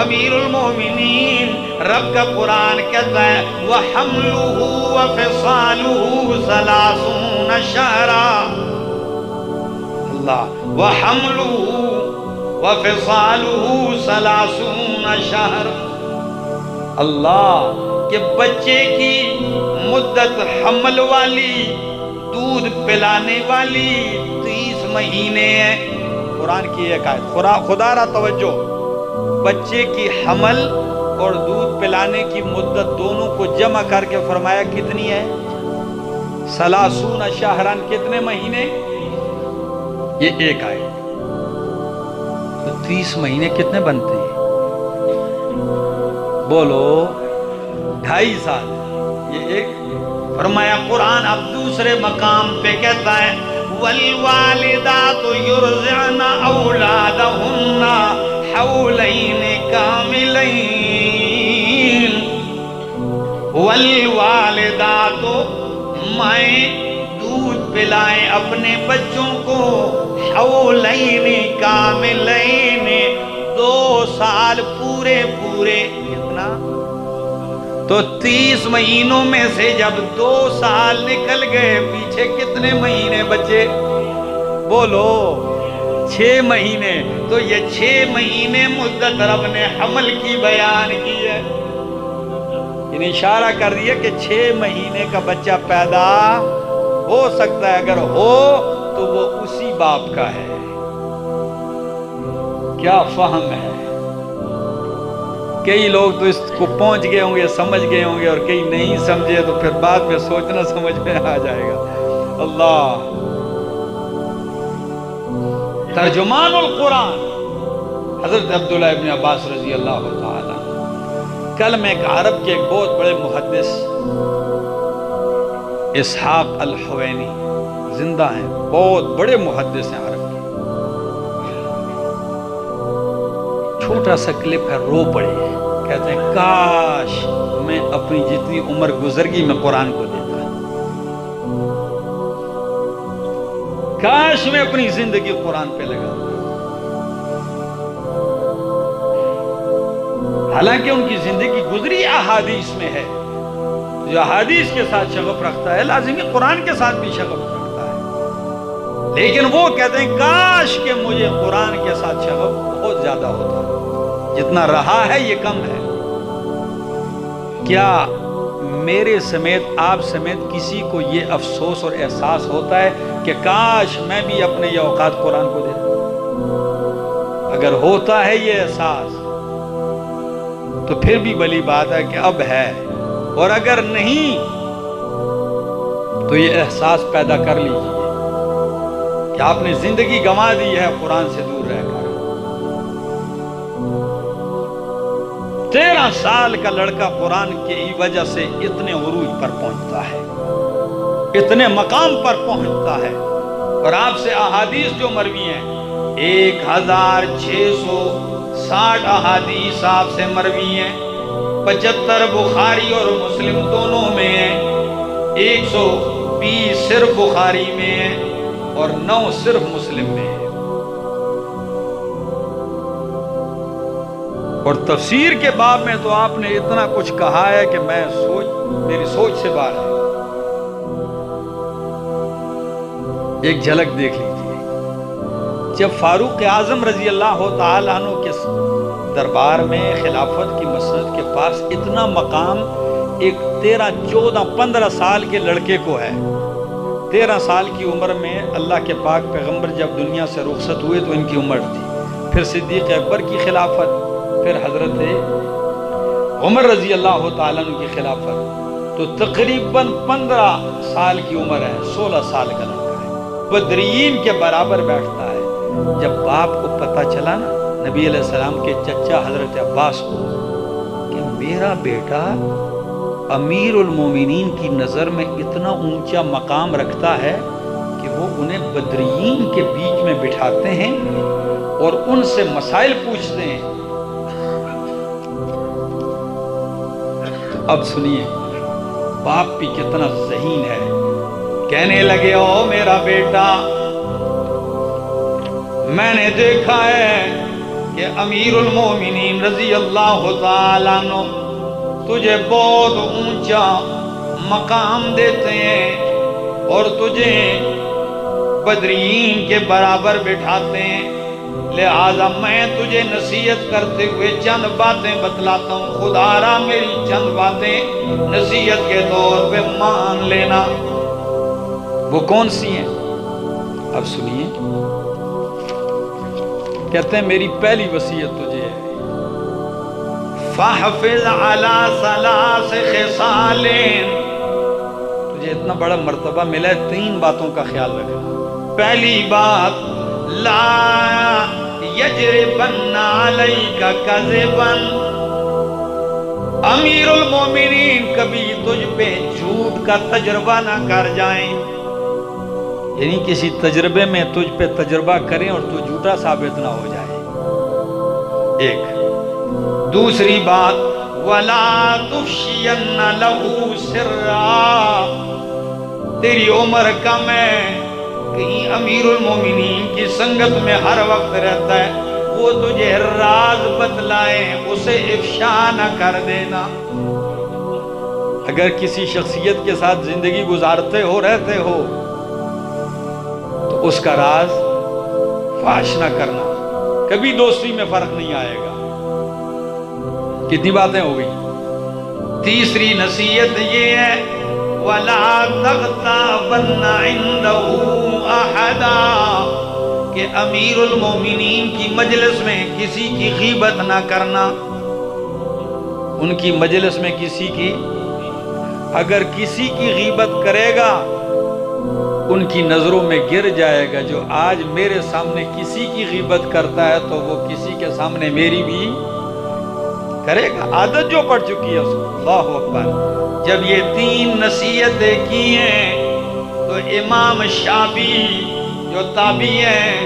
امیر المومنین، رب کا قرآن کہتا ہے وَحَمْلُهُ وَفِصَالُهُ 30 شَهْرًا، وَحَمْلُهُ وَفِصَالُهُ 30 شَهْرًا، اللہ کہ بچے کی مدت حمل والی، دودھ پلانے والی 30 مہینے ہے۔ قرآن کی ایک آیت، خدا را توجہ، بچے کی حمل اور دودھ پلانے کی مدت دونوں کو جمع کر کے فرمایا کتنی ہے؟ 30 شہرن، کتنے مہینے؟ یہ ایک آیت۔ تو 30 مہینے کتنے بنتے ہیں؟ بولو، 2.5 سال۔ یہ ایک فرمایا قرآن اب دوسرے مقام پہ کہتا ہے والوالدات یرضعن اولادہن حولین کاملین، والوالدات، مائیں دودھ پلائیں اپنے بچوں کو، حولین کاملین، 2 سال پورے پورے۔ کتنا؟ تو 30 مہینوں میں سے جب 2 سال نکل گئے، پیچھے کتنے مہینے بچے؟ بولو، 6 مہینے۔ تو یہ 6 مہینے مدت رب نے حمل کی بیان کی ہے، یعنی اشارہ کر دیا کہ 6 مہینے کا بچہ پیدا ہو سکتا ہے، اگر ہو تو وہ اسی باپ کا ہے۔ کیا فہم ہے؟ کئی لوگ تو اس کو پہنچ گئے ہوں گے، سمجھ گئے ہوں گے، اور کئی نہیں سمجھے تو پھر بعد میں سوچنا سمجھ میں آ جائے گا۔ اللہ ترجمان القرآن حضرت عبداللہ ابن عباس رضی اللہ تعالیٰ، کل میں ایک عرب کے ایک بہت بڑے محدث اسحاق الحوینی زندہ ہیں، بہت بڑے محدث ہیں عرب کے، چھوٹا سا کلپ ہے، رو پڑے ہیں، کہتے ہیں کاش میں اپنی جتنی عمر گزر گئی میں قرآن کو دیتا، کاش میں اپنی زندگی قرآن پہ لگا۔ حالانکہ ان کی زندگی گزری احادیث میں ہے، جو احادیث کے ساتھ شغف رکھتا ہے لازمی قرآن کے ساتھ بھی شغف رکھتا ہے، لیکن وہ کہتے ہیں کاش کہ مجھے قرآن کے ساتھ شغف بہت زیادہ ہوتا، جتنا رہا ہے یہ کم ہے۔ کیا میرے سمیت آپ سمیت کسی کو یہ افسوس اور احساس ہوتا ہے کہ کاش میں بھی اپنے یہ اوقات قرآن کو دیتا؟ اگر ہوتا ہے یہ احساس تو پھر بھی بلی بات ہے کہ اب ہے، اور اگر نہیں تو یہ احساس پیدا کر لیجیے کہ آپ نے زندگی گنوا دی ہے قرآن سے دور رہ کر۔ 13 سال کا لڑکا قرآن کی وجہ سے اتنے عروج پر پہنچتا ہے، اتنے مقام پر پہنچتا ہے، اور آپ سے احادیث جو مروی ہیں 1660 احادیث آپ سے مروی ہیں، 75 بخاری اور مسلم دونوں میں ہیں، 120 صرف بخاری میں ہیں اور 9 صرف مسلم میں ہیں۔ اور تفسیر کے باب میں تو آپ نے اتنا کچھ کہا ہے کہ میری سوچ سے باہر ہے۔ ایک جھلک دیکھ لیجئے، جب فاروق اعظم رضی اللہ تعالیٰ عنہ کے دربار میں خلافت کی مسند کے پاس اتنا مقام ایک 13 14 15 سال کے لڑکے کو ہے۔ 13 سال کی عمر میں اللہ کے پاک پیغمبر جب دنیا سے رخصت ہوئے تو ان کی عمر تھی، پھر صدیق اکبر کی خلافت، پھر حضرت عمر رضی اللہ تعالیٰ عنہ کی خلافت، تو تقریباً 15 سال کی عمر ہے، 16 سال کا لڑکا ہے، بدرین کے برابر بیٹھتا ہے۔ جب باپ کو پتہ چلا نا، نبی علیہ السلام کے چچا حضرت عباس کو، کہ میرا بیٹا امیر المومنین کی نظر میں اتنا اونچا مقام رکھتا ہے کہ وہ انہیں بدرین کے بیچ میں بٹھاتے ہیں اور ان سے مسائل پوچھتے ہیں۔ اب سنیے باپ بھی کتنا ذہین ہے، کہنے لگے او میرا بیٹا، میں نے دیکھا ہے کہ امیر المومنین رضی اللہ تعالیٰ عنہ تجھے بہت اونچا مقام دیتے ہیں اور تجھے بدرین کے برابر بٹھاتے ہیں، لہذا میں تجھے نصیحت کرتے ہوئے چند باتیں بتلاتا ہوں، خدا را میری چند باتیں نصیحت کے طور پہ مان لینا۔ وہ کون سی ہیں؟ اب سنیے، کہتے ہیں میری پہلی وصیت تجھے ہے، فَحْفِظْ عَلَى ثَلَاثِ خِصَالٍ، تجھے اتنا بڑا مرتبہ ملا ہے، 3 باتوں کا خیال رکھنا۔ پہلی بات، لا یجربن علیک کذبا، امیر المومنین کبھی تجھ پہ جھوٹ کا تجربہ نہ کر جائیں، یعنی کسی تجربے میں تجھ پہ تجربہ کریں اور تو جھوٹا ثابت نہ ہو جائے، ایک۔ دوسری بات، وَلَا تُفْشِيَنَّ لَهُ سِرًّا، تیری عمر کم ہے، کہیں امیر المومنین کی سنگت میں ہر وقت رہتا ہے، وہ تجھے راز بتلائیں، اسے افشا نہ کر دینا۔ اگر کسی شخصیت کے ساتھ زندگی گزارتے ہو، رہتے ہو، تو اس کا راز فاش نہ کرنا، کبھی دوستی میں فرق نہیں آئے گا۔ کتنی باتیں ہو گئی؟ تیسری نصیحت یہ ہے، وَلَا تَغْتَابَنَّ عِنْدَهُ أَحَدًا، کہ امیر المومنین کی مجلس میں کسی کی غیبت نہ کرنا، ان کی مجلس میں کسی کی، اگر کسی کی غیبت کرے گا ان کی نظروں میں گر جائے گا۔ جو آج میرے سامنے کسی کی غیبت کرتا ہے تو وہ کسی کے سامنے میری بھی کرے گا، عادت جو پڑ چکی ہے اس کو۔ اللہ اکبر۔ جب یہ 3 نصیحتیں کی ہیں تو امام شافعی جو تابعی ہیں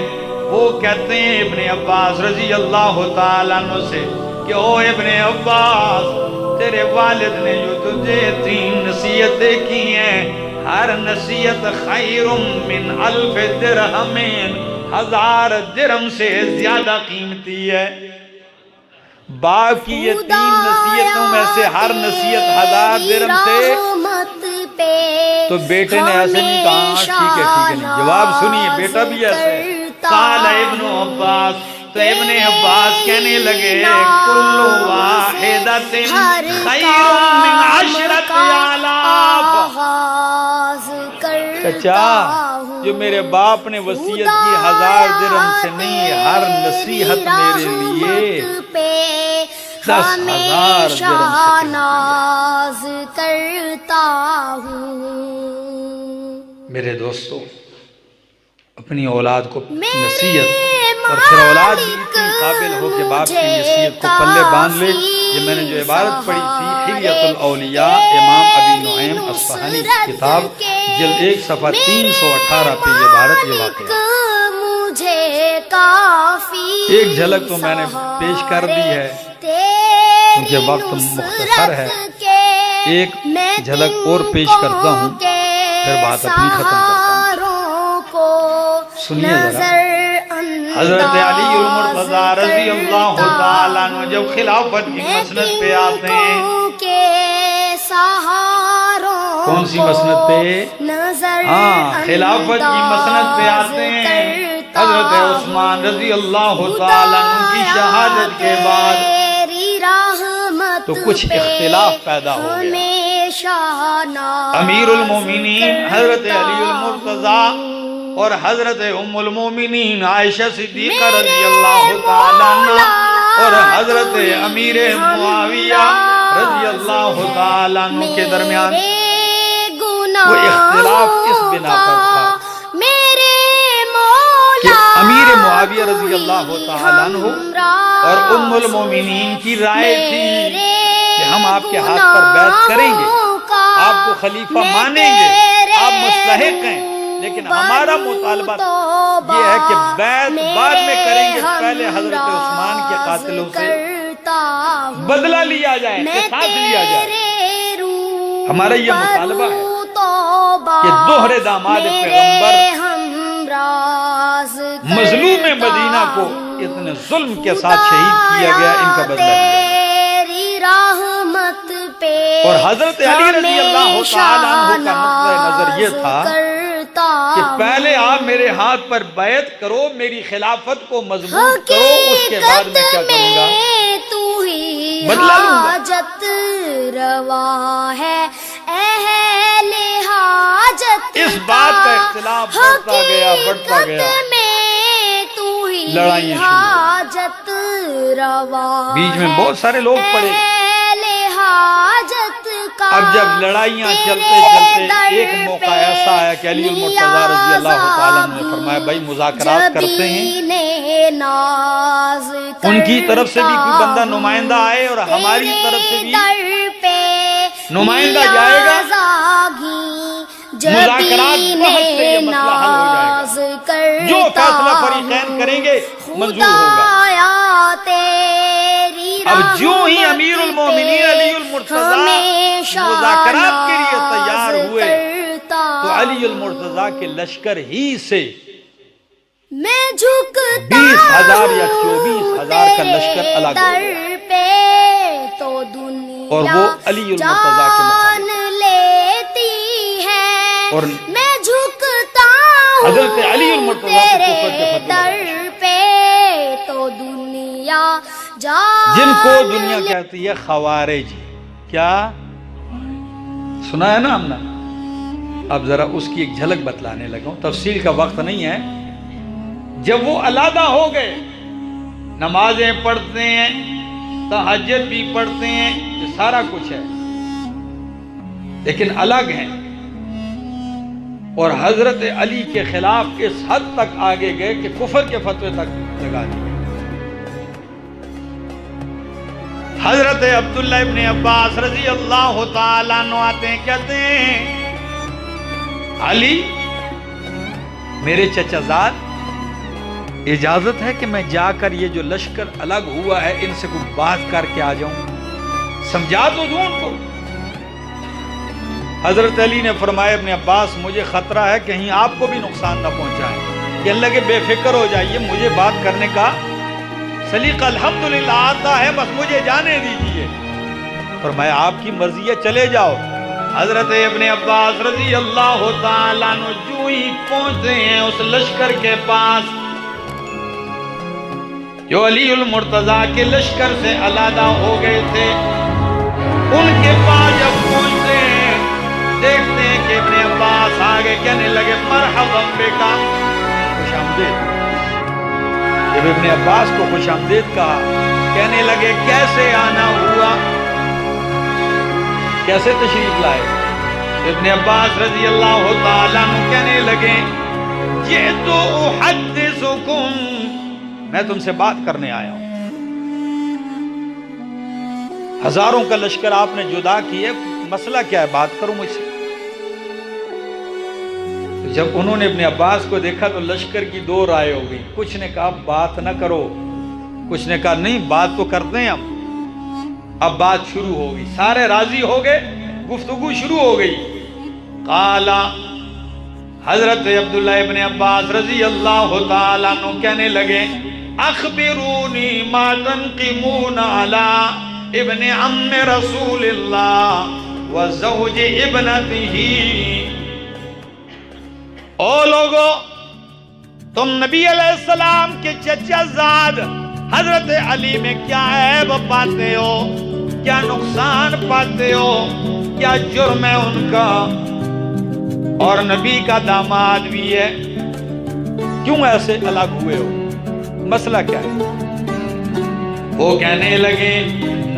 وہ کہتے ہیں ابن عباس رضی اللہ تعالیٰ عنہ سے کہ او ابن عباس، تیرے والد نے جو تجھے 3 نصیحتیں کی ہیں، ہر نصیحت خیر من 1000 درہم، 1000 درہم سے زیادہ قیمتی ہے۔ باپ کی یہ 3 نصیحتوں میں سے ہر نصیحت 1000 درہم سے، تو بیٹے نے ایسے نہیں کہا ٹھیک ہے نہیں، جواب سنیے، بیٹا بھی ایسے۔ قال ابن عباس، تو ابن عباس کہنے لگے کل واحدۃ خیر من 10,000۔ چچا، جو میرے باپ نے وصیت کی 1000 درہم سے نہیں، ہر نصیحت میرے لیے 10,000 درہم سے کرتا ہوں۔ میرے دوستو، اپنی اولاد کو نصیحت، اور پھر اولاد بھی اتنی قابل ہو کہ باپ کی نصیحت کو پلے باندھ لے۔ یہ میں نے جو عبارت پڑھی تھی حلیۃ الاولیاء، امام ابی نعیم اصفہانی کی کتاب، جلد 1 صفحہ 318 پہ یہ عبارت، یہ واقعہ مجھے کافی ایک جھلک تو میں نے پیش کر دی ہے کیونکہ وقت مختصر ہے، ایک جھلک اور پیش کرتا ہوں پھر بات اپنی ختم کرتا ہوں۔ سنیے ذرا، حضرت علی المرتضیٰ رضی اللہ تعالیٰ عنہ جب خلافت کی مسند پہ آتے ہیں، کون سی مسند پہ؟ خلافت کی مسند پہ آتے ہیں، حضرت عثمان رضی اللہ تعالیٰ عنہ کی شہادت کے بعد تو کچھ اختلاف پیدا ہو گیا۔ امیر المومنین حضرت علی المرتضیٰ اور حضرت ام المومنین عائشہ صدیقہ رضی اللہ تعالیٰ عنہ اور حضرت امیر معاویہ رضی اللہ تعالیٰ عنہ کے درمیان وہ اختلاف اس بنا پر تھا کہ امیر معاویہ رضی اللہ تعالیٰ عنہ اور ام المومنین کی رائے تھی کہ ہم آپ کے ہاتھ پر بیعت کریں گے، آپ کو خلیفہ مانیں گے، آپ مستحق ہیں، لیکن ہمارا مطالبہ یہ ہے کہ بیعت بعد میں کریں گے، پہلے حضرت عثمان کے قاتلوں سے بدلہ لیا جائے، قصاص لیا جائے۔ ہمارا یہ مطالبہ ہے کہ دوہرے داماد پیغمبر مظلوم مدینہ کو اتنے ظلم کے ساتھ شہید کیا گیا، ان کا بدلہ لیا۔ اور حضرت علی رضی اللہ تعالیٰ عنہ کا نقطہ نظر یہ تھا کہ پہلے آپ میرے ہاتھ پر بیعت کرو، میری خلافت کو مضبوط کرو، اس کے بعد میں کیا کروں گا؟ بدلہ لوں گا۔ اس بات کا اختلاف بڑھتا گیا، بڑھتا گیا، لڑائیاں شروع، بیچ میں بہت سارے لوگ پڑے۔ اب جب لڑائیاں چلتے چلتے ایک موقع ایسا آیا کہ علی المرتضیٰ رضی اللہ تعالیٰ نے فرمایا بھائی مذاکرات کرتے ہیں، ان کی طرف سے بھی کوئی بندہ نمائندہ آئے اور ہماری طرف سے بھی نمائندہ جائے گا، مذاکرات بحث سے یہ مسئلہ حل ہو جائے گا، جو فیصلہ فریقین کریں گے منظور ہوگا۔ اب جو ہی امیر المومنین علی المرتضیٰ مذاکرات کے لیے تیار ہوئے تو علی المرتضیٰ کے لشکر ہی سے 20,000 یا 24,000 کا لشکر الگ ہو گیا اور وہ علی المرتضیٰ کے مخالف، اور حضرت علی المرتضیٰ کو کفر کے فتوے، جن کو دنیا کہتی ہے خوارج۔ کیا سنا ہے نا ہم نے؟ اب ذرا اس کی ایک جھلک بتلانے لگا ہوں، تفصیل کا وقت نہیں ہے۔ جب وہ علیحدہ ہو گئے، نمازیں پڑھتے ہیں، تہجد بھی پڑھتے ہیں، یہ سارا کچھ ہے، لیکن الگ ہیں، اور حضرت علی کے خلاف اس حد تک آگے گئے کہ کفر کے فتوے تک لگا دیے۔ حضرت عبداللہ ابن عباس رضی اللہ تعالیٰ عنہ آتے ہیں، کہتے ہیں علی میرے چچا زاد، اجازت ہے کہ میں جا کر یہ جو لشکر الگ ہوا ہے ان سے کوئی بات کر کے آ جاؤں، سمجھا تو دوں ان کو۔ حضرت علی نے فرمایا ابن عباس مجھے خطرہ ہے کہیں آپ کو بھی نقصان نہ پہنچائیں، کہ اللہ کے بے فکر ہو جائیے، مجھے بات کرنے کا سلیقہ الحمدللہ آتا ہے، بس مجھے جانے دیجئے۔ فرمایا آپ کی مرضی ہے، چلے جاؤ۔ حضرت ابن عباس رضی اللہ تعالیٰ عنہ جو ہی پہنچتے ہیں اس لشکر کے پاس جو علی المرتضیٰ کے لشکر سے علیحدہ ہو گئے تھے، ان کے پاس جب پہنچتے ہیں دیکھتے ہیں کہ ابن عباس آگے کہنے لگے مرحبا بکا، خوش آمدید۔ جب ابن عباس کو خوش آمدید کہا، کہنے لگے کیسے آنا ہوا، کیسے تشریف لائے؟ ابن عباس رضی اللہ تعالیٰ عنہ کہنے لگے جئتو احدثکم، میں تم سے بات کرنے آیا ہوں، ہزاروں کا لشکر آپ نے جدا کیے، مسئلہ کیا ہے، بات کرو مجھ سے۔ جب انہوں نے ابن عباس کو دیکھا تو لشکر کی دو رائے ہو گئی، کچھ نے کہا بات نہ کرو، کچھ نے کہا نہیں بات تو کرتے ہیں ہم۔ اب بات شروع ہو گئی، سارے راضی ہو گئے، گفتگو شروع ہو گئی۔ قالا، حضرت عبداللہ ابن عباس رضی اللہ تعالیٰ عنہ کہنے لگے اخبرونی ما تنقمون علی ابن عم رسول اللہ و زوج ابنتہ۔ او لوگو، تم نبی علیہ السلام کے چچا زاد حضرت علی میں کیا عیب پاتے ہو، کیا نقصان پاتے ہو، کیا جرم ہے ان کا، اور نبی کا داماد بھی ہے، کیوں ایسے الگ ہوئے ہو، مسئلہ کیا ہے؟ وہ کہنے لگے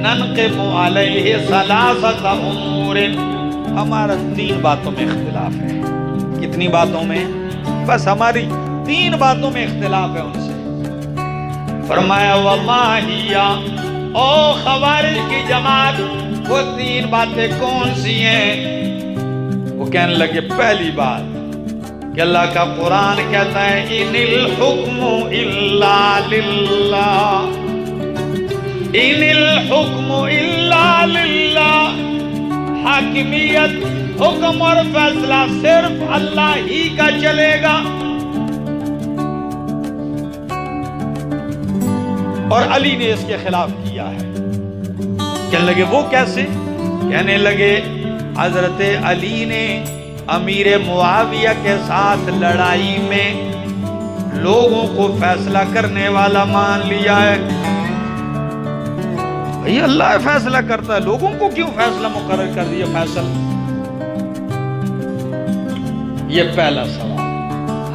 ننقم علیہ ثلاثۃ امور، ہمارا 3 باتوں میں اختلاف ہے۔ کتنی باتوں میں؟ بس ہماری 3 باتوں میں اختلاف ہے ان سے۔ فرمایا وما ہی، او خوارج کی جماعت، وہ 3 باتیں کون سی ہیں؟ وہ کہنے لگے پہلی بات کہ اللہ کا قرآن کہتا ہے ان الحکم الا للہ، ان الحکم الا للہ، حاکمیت، حکم اور فیصلہ صرف اللہ ہی کا چلے گا۔ اور علی نے اس کے خلاف کیا ہے۔ کہنے لگے وہ کیسے؟ کہنے لگے حضرت علی نے امیر معاویہ کے ساتھ لڑائی میں لوگوں کو فیصلہ کرنے والا مان لیا ہے۔ بھئی اللہ فیصلہ کرتا ہے، لوگوں کو کیوں فیصلہ مقرر کر دیا فیصل؟ یہ پہلا سوال۔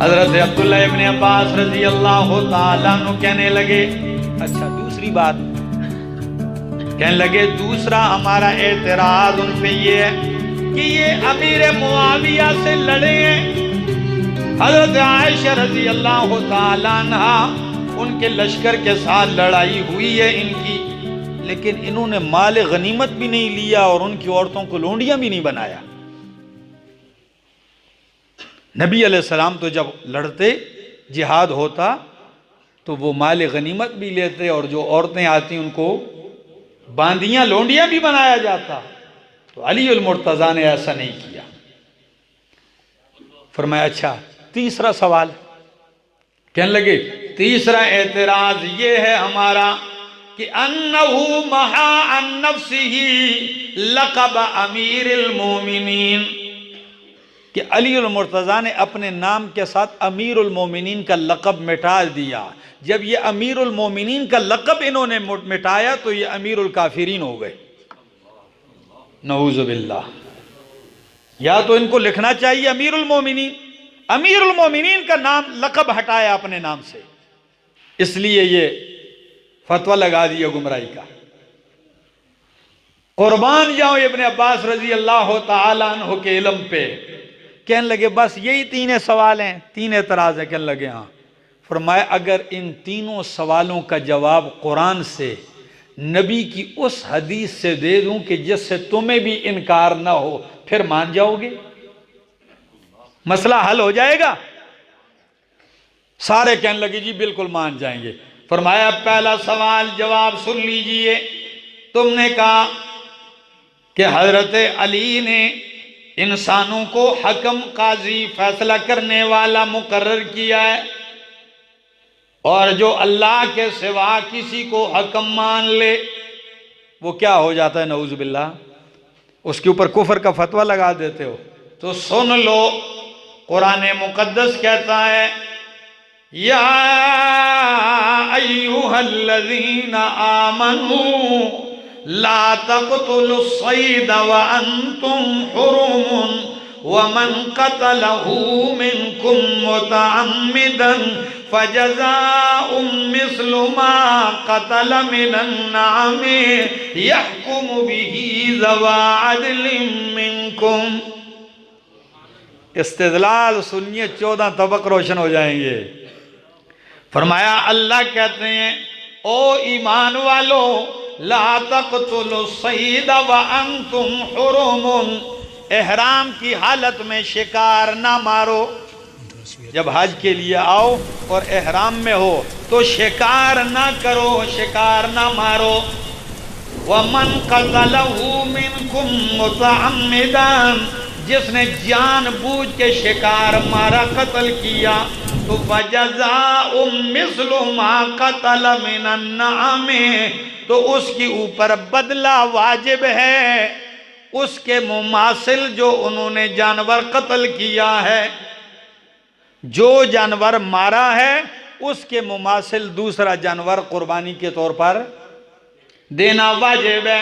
حضرت عبداللہ ابن عباس رضی اللہ تعالیٰ عنہ کہنے لگے اچھا دوسری بات، کہنے لگے دوسرا ہمارا اعتراض ان پہ یہ ہے کہ یہ امیر معاویہ سے لڑے ہیں۔ حضرت عائشہ رضی اللہ تعالیٰ عنہ ان کے لشکر کے ساتھ لڑائی ہوئی ہے ان کی، لیکن انہوں نے مال غنیمت بھی نہیں لیا اور ان کی عورتوں کو لونڈیاں بھی نہیں بنایا۔ نبی علیہ السلام تو جب لڑتے جہاد ہوتا تو وہ مال غنیمت بھی لیتے اور جو عورتیں آتی ان کو باندیاں لونڈیاں بھی بنایا جاتا، تو علی المرتضیٰ نے ایسا نہیں کیا۔ فرمایا اچھا تیسرا سوال، کہنے لگے تیسرا اعتراض یہ ہے ہمارا کہ انہو محا عن نفسہ لقب امیر المومنین، کہ علی المرتضیٰ نے اپنے نام کے ساتھ امیر المومنین کا لقب مٹا دیا۔ جب یہ امیر المومنین کا لقب انہوں نے مٹایا تو یہ امیر الکافرین ہو گئے، نعوذ باللہ۔ یا تو ان کو لکھنا چاہیے امیر المومنین، امیر المومنین کا نام لقب ہٹایا اپنے نام سے، اس لیے یہ فتویٰ لگا دیا گمراہی کا۔ قربان جاؤں ابن عباس رضی اللہ تعالیٰ عنہ کے علم پہ۔ کہنے لگے بس یہی 3 سوال ہیں، 3 اعتراض ہیں؟ کہنے لگے ہاں۔ فرمایا اگر ان 3 سوالوں کا جواب قرآن سے، نبی کی اس حدیث سے دے دوں کہ جس سے تمہیں بھی انکار نہ ہو، پھر مان جاؤ گے؟ مسئلہ حل ہو جائے گا؟ سارے کہنے لگے جی بالکل مان جائیں گے۔ فرمایا پہلا سوال جواب سن لیجئے، تم نے کہا کہ حضرت علی نے انسانوں کو حکم، قاضی، فیصلہ کرنے والا مقرر کیا ہے، اور جو اللہ کے سوا کسی کو حکم مان لے وہ کیا ہو جاتا ہے؟ نعوذ باللہ، اس کے اوپر کفر کا فتویٰ لگا دیتے ہو۔ تو سن لو، قرآن مقدس کہتا ہے یا ایھا الذین آمنوا لا تقتلوا الصید وانتم حرم ومن قتله منکم متعمدا فجزاء مثل ما قتل من النعم يحكم به ذوى عدل منکم۔ استدلال سنیے، 14 طبق روشن ہو جائیں گے۔ فرمایا اللہ کہتے ہیں او ایمان والو لا تقتلوا الصید وانتم حرم، احرام کی حالت میں شکار نہ مارو۔ جب حج کے لیے آؤ اور احرام میں ہو تو شکار نہ کرو، شکار نہ مارو۔ وَمَنْ قَتَلَهُ مِنْكُمْ مُتَعَمِّدًا، جس نے جان بوجھ کے شکار مارا، قتل کیا، تو فَجَزَاءٌ مِثْلُ مَا قَتَلَ مِنَ النَّعَمِ، تو اس کی اوپر بدلہ واجب ہے اس کے مماثل جو انہوں نے جانور قتل کیا ہے۔ جو جانور مارا ہے اس کے مماثل دوسرا جانور قربانی کے طور پر دینا واجب ہے۔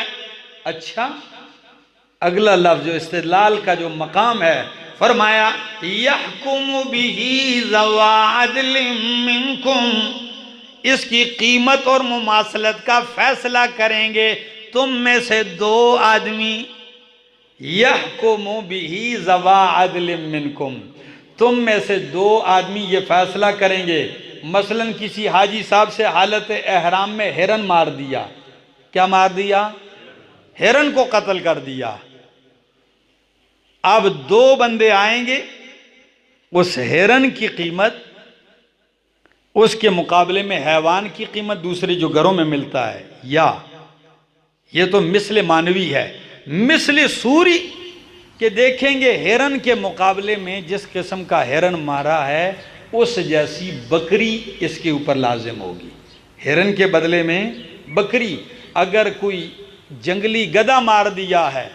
اچھا، اگلا لفظ جو استدلال کا جو مقام ہے، فرمایا یحکم بہ ذو عدل منکم، اس کی قیمت اور مماثلت کا فیصلہ کریں گے تم میں سے دو آدمی۔ یحکم بہ ذو عدل منکم، تم میں سے دو آدمی یہ فیصلہ کریں گے۔ مثلا کسی حاجی صاحب سے حالت احرام میں ہرن مار دیا، کیا مار دیا؟ ہرن کو قتل کر دیا۔ اب دو بندے آئیں گے، اس ہرن کی قیمت اس کے مقابلے میں حیوان کی قیمت دوسرے جو گھروں میں ملتا ہے، یا یہ تو مثل مانوی ہے، مثل سوری کہ دیکھیں گے ہرن کے مقابلے میں جس قسم کا ہرن مارا ہے اس جیسی بکری اس کے اوپر لازم ہوگی۔ ہرن کے بدلے میں بکری، اگر کوئی جنگلی گدھا مار دیا ہے،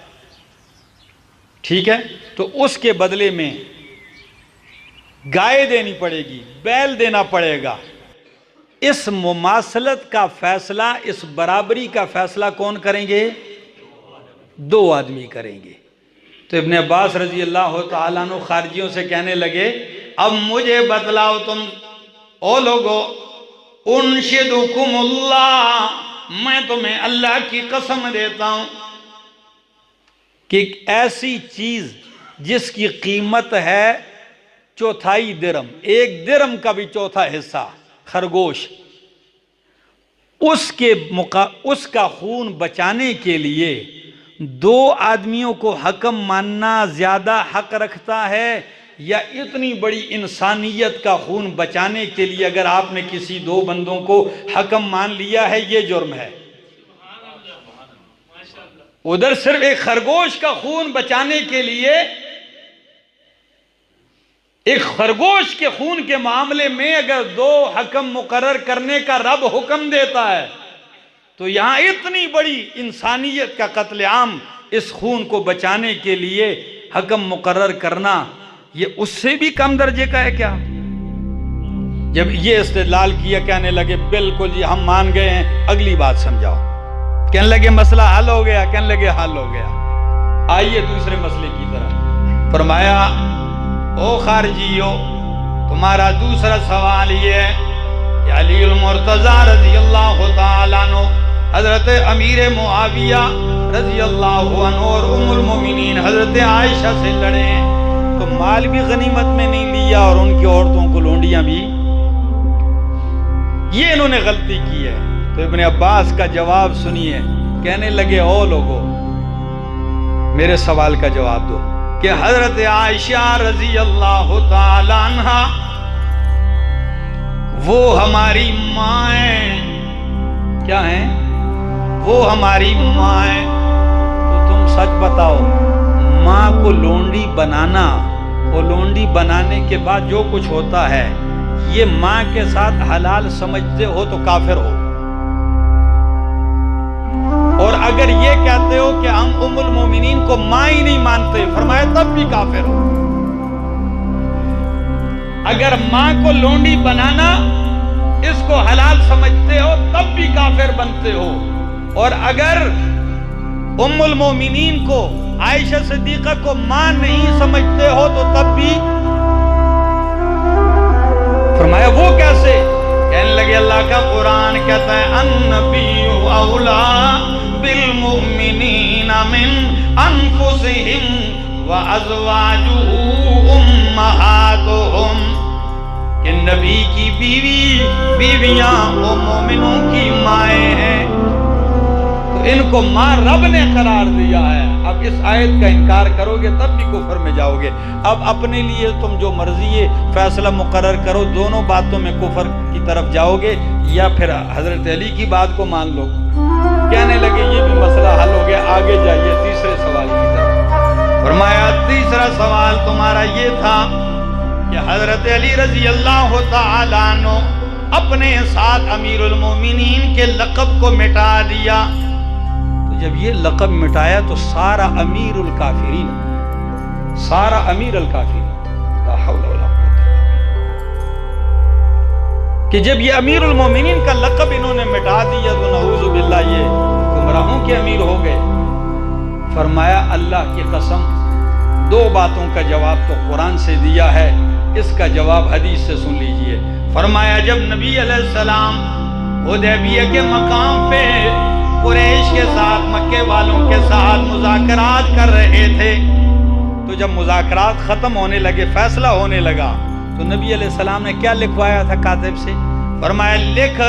ٹھیک ہے، تو اس کے بدلے میں گائے دینی پڑے گی، بیل دینا پڑے گا۔ اس مماثلت کا فیصلہ، اس برابری کا فیصلہ کون کریں گے؟ دو آدمی کریں گے۔ تو ابن عباس رضی اللہ تعالیٰ عنہ خارجیوں سے کہنے لگے، اب مجھے بتلاؤ تم او لوگو، انشدکم اللہ، میں تمہیں اللہ کی قسم دیتا ہوں کہ ایسی چیز جس کی قیمت ہے چوتھائی درم، ایک درم کا بھی چوتھا حصہ، خرگوش، اس کا خون بچانے کے لیے دو آدمیوں کو حکم ماننا زیادہ حق رکھتا ہے، یا اتنی بڑی انسانیت کا خون بچانے کے لیے اگر آپ نے کسی دو بندوں کو حکم مان لیا ہے یہ جرم ہے؟ ادھر صرف ایک خرگوش کا خون بچانے کے لیے، ایک خرگوش کے خون کے معاملے میں اگر دو حکم مقرر کرنے کا رب حکم دیتا ہے تو یہاں اتنی بڑی انسانیت کا قتل عام اس خون کو بچانے کے لیے حکم مقرر کرنا، یہ اس سے بھی کم درجے کا ہے کیا؟ جب یہ استدلال کیا کہنے لگے بالکل جی ہم مان گئے ہیں، اگلی بات سمجھاؤ۔ کہنے لگے مسئلہ حل ہو گیا، کہنے لگے حل ہو گیا۔ آئیے دوسرے مسئلے کی طرف۔ فرمایا او خارجیو، تمہارا دوسرا سوال یہ ہے کہ علی المرتضی رضی اللہ تعالیٰ عنہ حضرت امیر معاویہ رضی اللہ عنہ اور ام المومنین حضرت عائشہ سے لڑے ہیں تو مال بھی غنیمت میں نہیں لیا اور ان کی عورتوں کو لونڈیاں بھی، یہ انہوں نے غلطی کی ہے۔ تو ابن عباس کا جواب سنیے، کہنے لگے او لوگو میرے سوال کا جواب دو کہ حضرت عائشہ رضی اللہ تعالی عنہ وہ ہماری ماں ہیں، کیا ہیں؟ وہ ہماری ماں ہیں۔ تو تم سچ بتاؤ، ماں کو لونڈی بنانا اور لونڈی بنانے کے بعد جو کچھ ہوتا ہے یہ ماں کے ساتھ حلال سمجھتے ہو تو کافر ہو، اور اگر یہ کہتے ہو کہ ہم ام المومنین کو ماں ہی نہیں مانتے، فرمایا تب بھی کافر ہو۔ اگر ماں کو لونڈی بنانا اس کو حلال سمجھتے ہو تب بھی کافر بنتے ہو، اور اگر ام المومنین کو عائشہ صدیقہ کو ماں نہیں سمجھتے ہو تو تب بھی، فرمایا وہ کیسے؟ کہنے لگے اللہ کا قرآن کہتا ہے النبی اولا بالمؤمنین من انفسہم وازواجہ امہاتہم، کہ نبی کی بیویاں وہ مومنوں کی مائیں ہیں۔ تو ان کو ماں رب نے قرار دیا ہے. اب اس آیت کا انکار کرو گے تب بھی کفر میں جاؤ گے. اب اپنے لیے تم جو مرضی ہے فیصلہ مقرر کرو, دونوں باتوں میں کفر کی طرف جاؤ گے یا پھر حضرت علی کی بات کو مان لو. کہنے لگے یہ بھی مسئلہ حل ہو گیا, آگے جائیے تیسرے سوال کی طرف. فرمایا تیسرا سوال تمہارا یہ تھا کہ حضرت علی رضی اللہ تعالیٰ عنہ اپنے ساتھ امیر المومنین کے لقب کو مٹا دیا. تو جب یہ لقب مٹایا تو سارا امیر الکافرین, سارا امیر الکافرین, لا حول ولا قوت الا باللہ, کہ جب یہ امیر المومنین کا لقب انہوں نے مٹا دیا تو نعوذ باللہ یہ گمراہوں کے امیر ہو گئے. فرمایا اللہ کی قسم, دو باتوں کا جواب تو قرآن سے دیا ہے, اس کا جواب حدیث سے سن لیجئے. فرمایا جب نبی علیہ السلام حدیبیہ کے مقام پہ قریش کے ساتھ مکے والوں کے ساتھ مذاکرات کر رہے تھے, تو جب مذاکرات ختم ہونے لگے, فیصلہ ہونے لگا, تو نبی علیہ السلام نے کیا لکھوایا تھا کاتب سے؟ فرمایا لکھ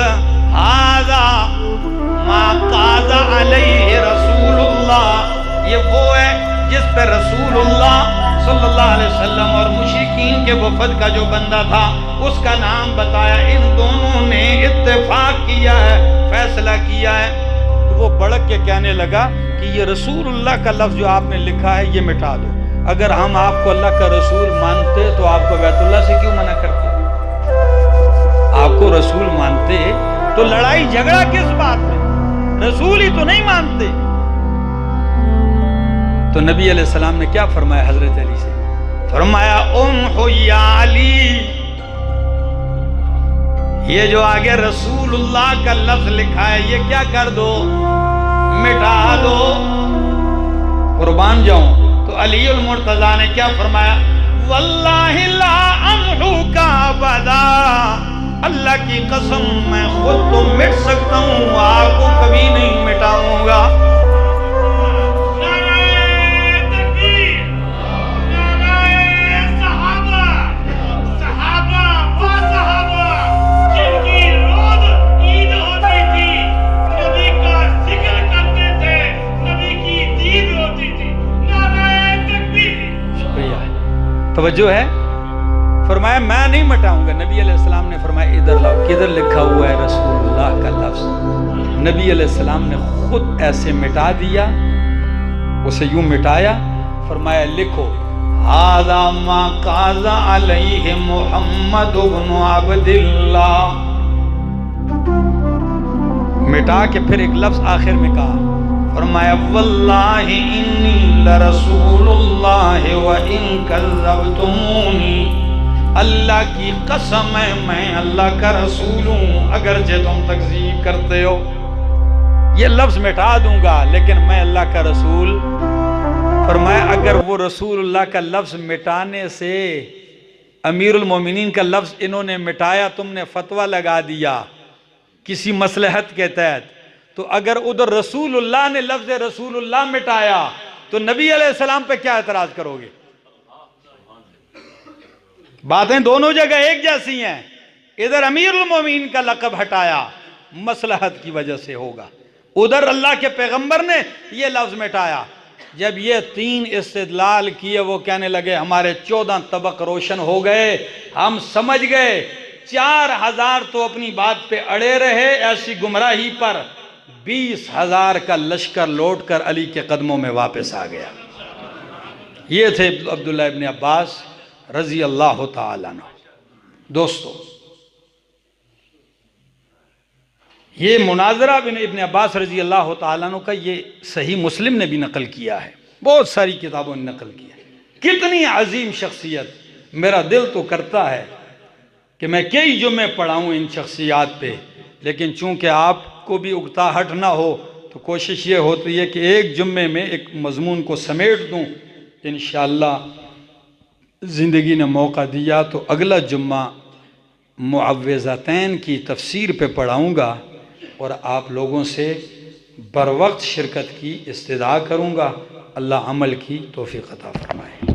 ھذا ما قاض علیہ رسول اللہ, یہ وہ ہے جس پہ رسول اللہ صلی اللہ علیہ وسلم اور مشرکین کے وفد کا جو بندہ تھا اس کا نام بتایا, ان دونوں نے اتفاق کیا ہے, فیصلہ کیا ہے. تو وہ بڑک کے کہنے لگا کہ یہ رسول اللہ کا لفظ جو آپ نے لکھا ہے یہ مٹا دو. اگر ہم آپ کو اللہ کا رسول مانتے تو آپ کو بیت اللہ سے کیوں منع کرتے؟ آپ کو رسول مانتے تو لڑائی جھگڑا کس بات میں؟ رسول ہی تو نہیں مانتے. تو نبی علیہ السلام نے کیا فرمایا حضرت علی سے؟ فرمایا امحو یا علی, یہ جو آگے رسول اللہ کا لفظ لکھا ہے یہ کیا کر دو, مٹا دو. قربان جاؤں. تو علی المرتضیٰ نے کیا فرمایا؟ واللہ لا امحو کا ابدا, اللہ کی قسم میں خود تو مٹ سکتا ہوں, آپ کو کبھی نہیں مٹاؤں گا. توجہ ہے. فرمایا میں نہیں مٹاؤں گا. نبی علیہ السلام نے فرمایا ادھر لاؤ, کدھر لکھا ہوا ہے رسول اللہ کا لفظ؟ نبی علیہ السلام نے خود ایسے مٹا دیا, اسے یوں مٹایا. فرمایا لکھو ھذا ما قاض علیہ محمد بن عبد اللہ. مٹا کے پھر ایک لفظ آخر میں کہا, فرمایا واللہ انی لرسول اللہ وان کذبتمونی, اللہ کی قسم ہے میں اللہ کا رسول ہوں اگرچہ تم تکذیب کرتے ہو. یہ لفظ مٹا دوں گا لیکن میں اللہ کا رسول. فرمایا اگر وہ رسول اللہ کا لفظ مٹانے سے امیر المومنین کا لفظ انہوں نے مٹایا, تم نے فتویٰ لگا دیا کسی مصلحت کے تحت, تو اگر ادھر رسول اللہ نے لفظ رسول اللہ مٹایا تو نبی علیہ السلام پہ کیا اعتراض کرو گے؟ باتیں دونوں جگہ ایک جیسی ہیں. ادھر امیر المومنین کا لقب ہٹایا مصلحت کی وجہ سے ہوگا, ادھر اللہ کے پیغمبر نے یہ لفظ مٹایا. جب یہ تین استدلال کیے وہ کہنے لگے ہمارے 14 طبق روشن ہو گئے, ہم سمجھ گئے. 4000 تو اپنی بات پہ اڑے رہے ایسی گمراہی پر, 20,000 کا لشکر لوٹ کر علی کے قدموں میں واپس آ گیا. یہ تھے عبداللہ ابن عباس رضی اللہ تعالیٰ عنہ. دوستو یہ مناظرہ ابن عباس رضی اللہ تعالیٰ عنہ کا یہ صحیح مسلم نے بھی نقل کیا ہے, بہت ساری کتابوں نے نقل کیا ہے. کتنی عظیم شخصیت. میرا دل تو کرتا ہے کہ میں کئی جمعے پڑھاؤں ان شخصیات پہ, لیکن چونکہ آپ کو بھی اکتاہٹ نہ ہو تو کوشش یہ ہوتی ہے کہ ایک جمعے میں ایک مضمون کو سمیٹ دوں. انشاءاللہ زندگی نے موقع دیا تو اگلا جمعہ معوذتین کی تفسیر پہ پڑھاؤں گا اور آپ لوگوں سے بر وقت شرکت کی استدعا کروں گا. اللہ عمل کی توفیق عطا فرمائے.